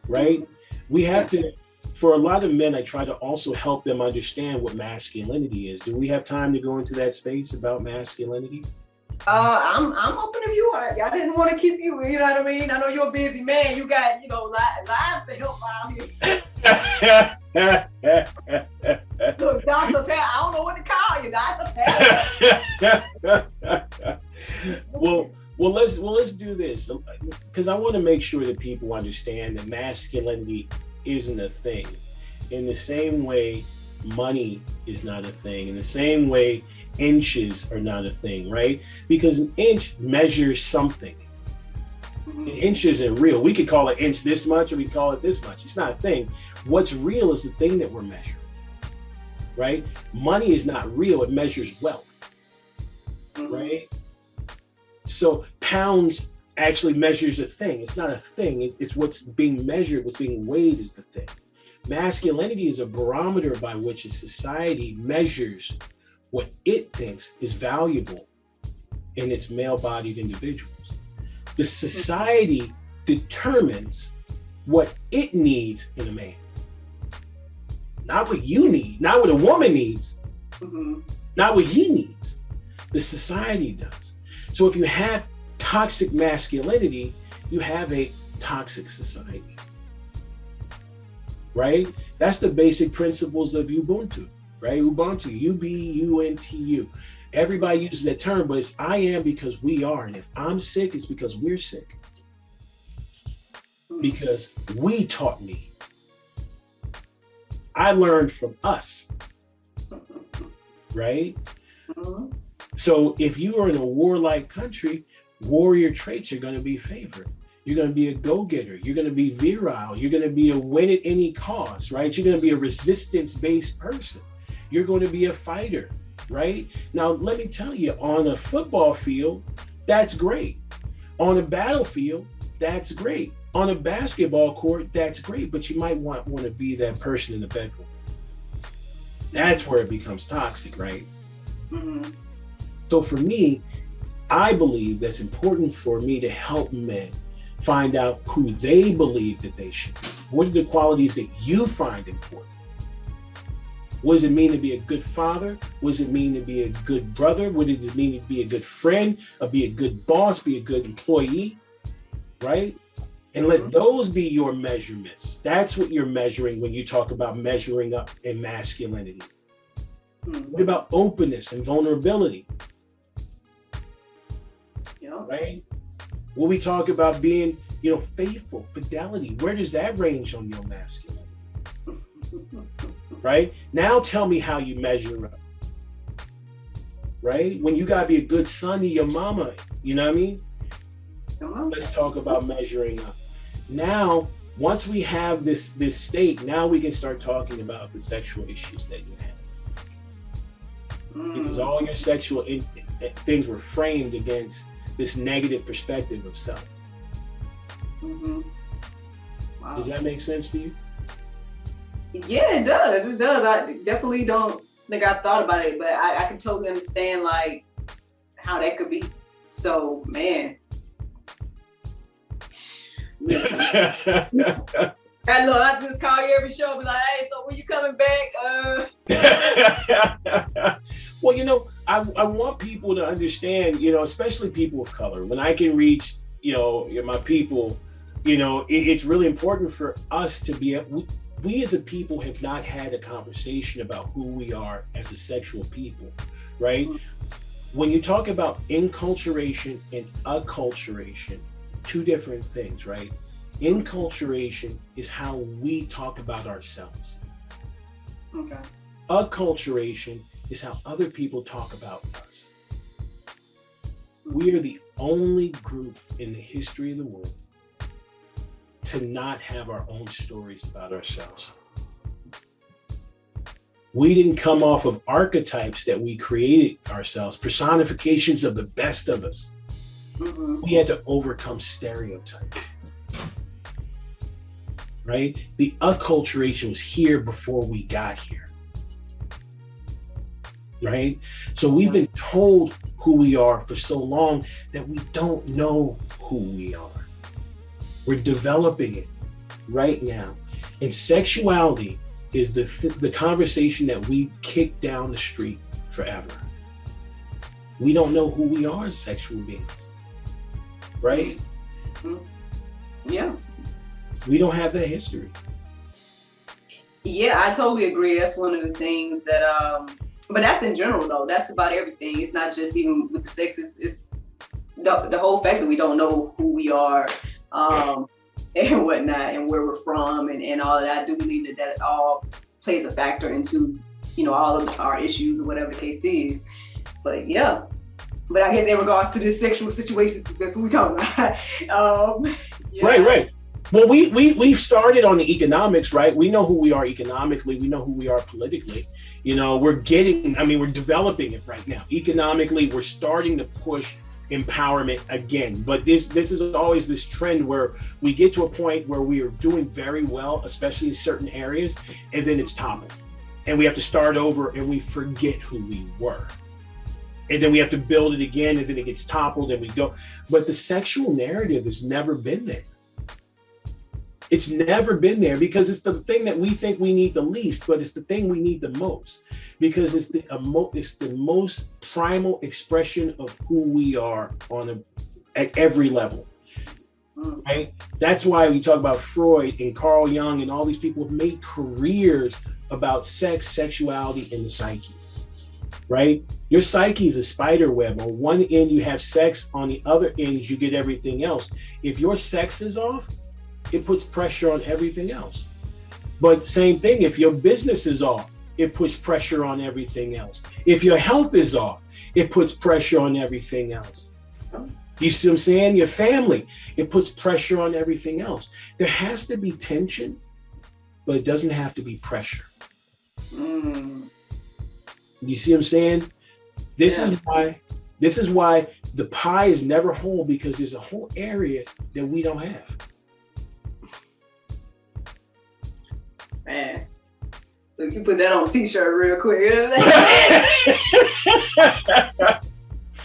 right? We have to, for a lot of men, I try to also help them understand what masculinity is. Do we have time to go into that space about masculinity? I'm open to you. I didn't want to keep you, you know what I mean? I know you're a busy man. You got, lives to help out here. Look, Dr. Pat, I don't know what to call you, Dr. Pat. Well, let's do this, because I want to make sure that people understand that masculinity isn't a thing. In the same way, money is not a thing. In the same way, inches are not a thing, right? Because an inch measures something. An inch isn't real. We could call an inch this much, or we call it this much. It's not a thing. What's real is the thing that we're measuring, right? Money is not real. It measures wealth, right? So pounds actually measures a thing. It's not a thing. It's what's being measured, what's being weighed is the thing. Masculinity is a barometer by which a society measures what it thinks is valuable in its male-bodied individuals. The society determines what it needs in a man. Not what you need, not what a woman needs, not what he needs. The society does. So if you have toxic masculinity, you have a toxic society, right? That's the basic principles of Ubuntu, right? Ubuntu, U-B-U-N-T-U. Everybody uses that term, but it's I am because we are. And if I'm sick, it's because we're sick. Because we taught me. I learned from us, right? So if you are in a warlike country, warrior traits are going to be favored. You're going to be a go-getter. You're going to be virile. You're going to be a win at any cost, right? You're going to be a resistance-based person. You're going to be a fighter, right? Now, let me tell you, on a football field, that's great. On a battlefield, That's great. On a basketball court, that's great, but you might want to be that person in the bedroom. That's where it becomes toxic, right? Mm-hmm. So for me, I believe that's important for me to help men find out who they believe that they should be. What are the qualities that you find important? What does it mean to be a good father? What does it mean to be a good brother? What does it mean to be a good friend, or be a good boss, be a good employee, right? And let those be your measurements. That's what you're measuring when you talk about measuring up in masculinity. What about openness and vulnerability? Right? When we talk about being, faithful, fidelity, where does that range on your masculinity? Right? Now tell me how you measure up. Right? When you gotta be a good son to your mama, you know what I mean? Let's talk about measuring up. Now, once we have this state, now we can start talking about the sexual issues that you have. Because all your sexual things were framed against this negative perspective of self. Wow. Does that make sense to you? Yeah, it does. It does. I definitely don't think I thought about it, but I can totally understand like how that could be. So, man. I know I just call you every show, be like, hey, so when you coming back? Well, I want people to understand, especially people of color, when I can reach, my people, it's really important for us to be, we as a people have not had a conversation about who we are as a sexual people, right? When you talk about enculturation and acculturation, two different things, right? Enculturation is how we talk about ourselves. Okay. Acculturation is how other people talk about us. We are the only group in the history of the world to not have our own stories about ourselves. We didn't come off of archetypes that we created ourselves, personifications of the best of us. We had to overcome stereotypes, right? The acculturation was here before we got here, right? So we've been told who we are for so long that we don't know who we are. We're developing it right now. And sexuality is the conversation that we kick down the street forever. We don't know who we are as sexual beings. Right? Yeah. We don't have that history. Yeah, I totally agree. That's one of the things that, but that's in general though. That's about everything. It's not just even with the sex. It's the whole fact that we don't know who we are, and whatnot, and where we're from, and all of that. I do believe that all plays a factor into, all of our issues or whatever the case is. But yeah. But I guess in regards to this sexual situations, that's what we're talking about. Yeah. Right. Well, we've started on the economics, right? We know who we are economically. We know who we are politically. We're developing it right now. Economically, we're starting to push empowerment again. But this is always this trend where we get to a point where we are doing very well, especially in certain areas, and then it's toppled. And we have to start over and we forget who we were. And then we have to build it again, and then it gets toppled and we go. But the sexual narrative has never been there. It's never been there because it's the thing that we think we need the least, but it's the thing we need the most because it's the most primal expression of who we are at every level, right? That's why we talk about Freud and Carl Jung and all these people have made careers about sex, sexuality, and the psyche. Right? Your psyche is a spider web. On one end, you have sex. On the other end, you get everything else. If your sex is off, it puts pressure on everything else. But same thing, if your business is off, it puts pressure on everything else. If your health is off, it puts pressure on everything else. You see what I'm saying? Your family, it puts pressure on everything else. There has to be tension, but it doesn't have to be pressure. You see what I'm saying? This is why This is why the pie is never whole, because there's a whole area that we don't have. Man, look, you put that on a t-shirt real quick.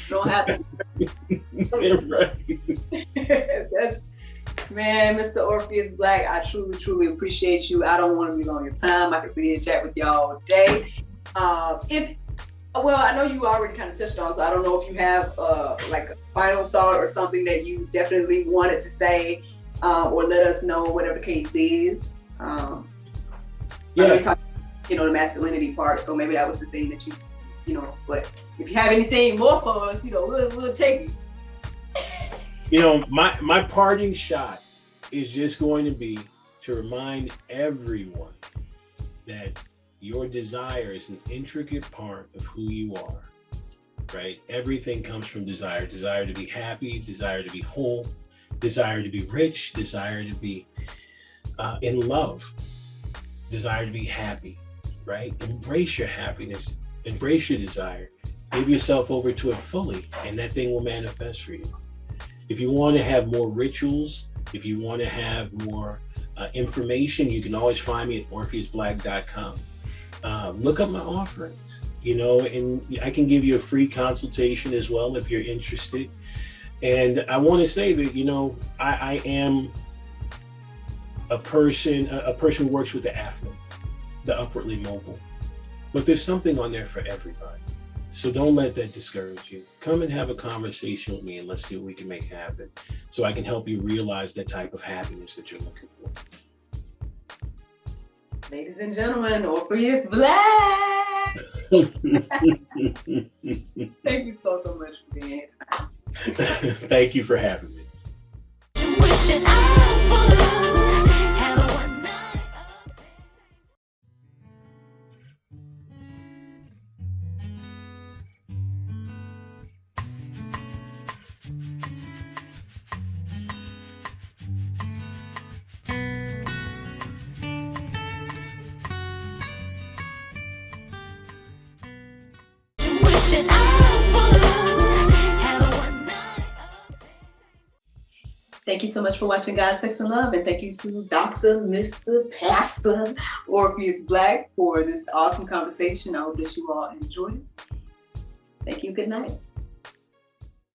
Don't have to. That's, man, Mr. Orpheus Black, I truly, truly appreciate you. I don't want to be on your time. I can sit here and chat with y'all all day. Well, I know you already kind of touched on, so I don't know if you have like a final thought or something that you definitely wanted to say or let us know, whatever the case is. I know you talked, the masculinity part, so maybe that was the thing that but if you have anything more for us, we'll take it. My parting shot is just going to be to remind everyone that your desire is an intricate part of who you are, right? Everything comes from desire. Desire to be happy, desire to be whole, desire to be rich, desire to be in love, desire to be happy, right? Embrace your happiness, embrace your desire, give yourself over to it fully, and that thing will manifest for you. If you want to have more rituals, if you want to have more information, you can always find me at orpheusblack.com. Look up my offerings, and I can give you a free consultation as well if you're interested. And I want to say that, I am a person who works with the athlete, the upwardly mobile, but there's something on there for everybody. So don't let that discourage you. Come and have a conversation with me, and let's see what we can make happen so I can help you realize that type of happiness that you're looking for. Ladies and gentlemen, Orpheus Black. Thank you so much for being here. Thank you for having me. Thank you so much for watching God, Sex, and Love. And thank you to Dr. Mr. Pastor Orpheus Black for this awesome conversation. I hope that you all enjoyed it. Thank you. Good night.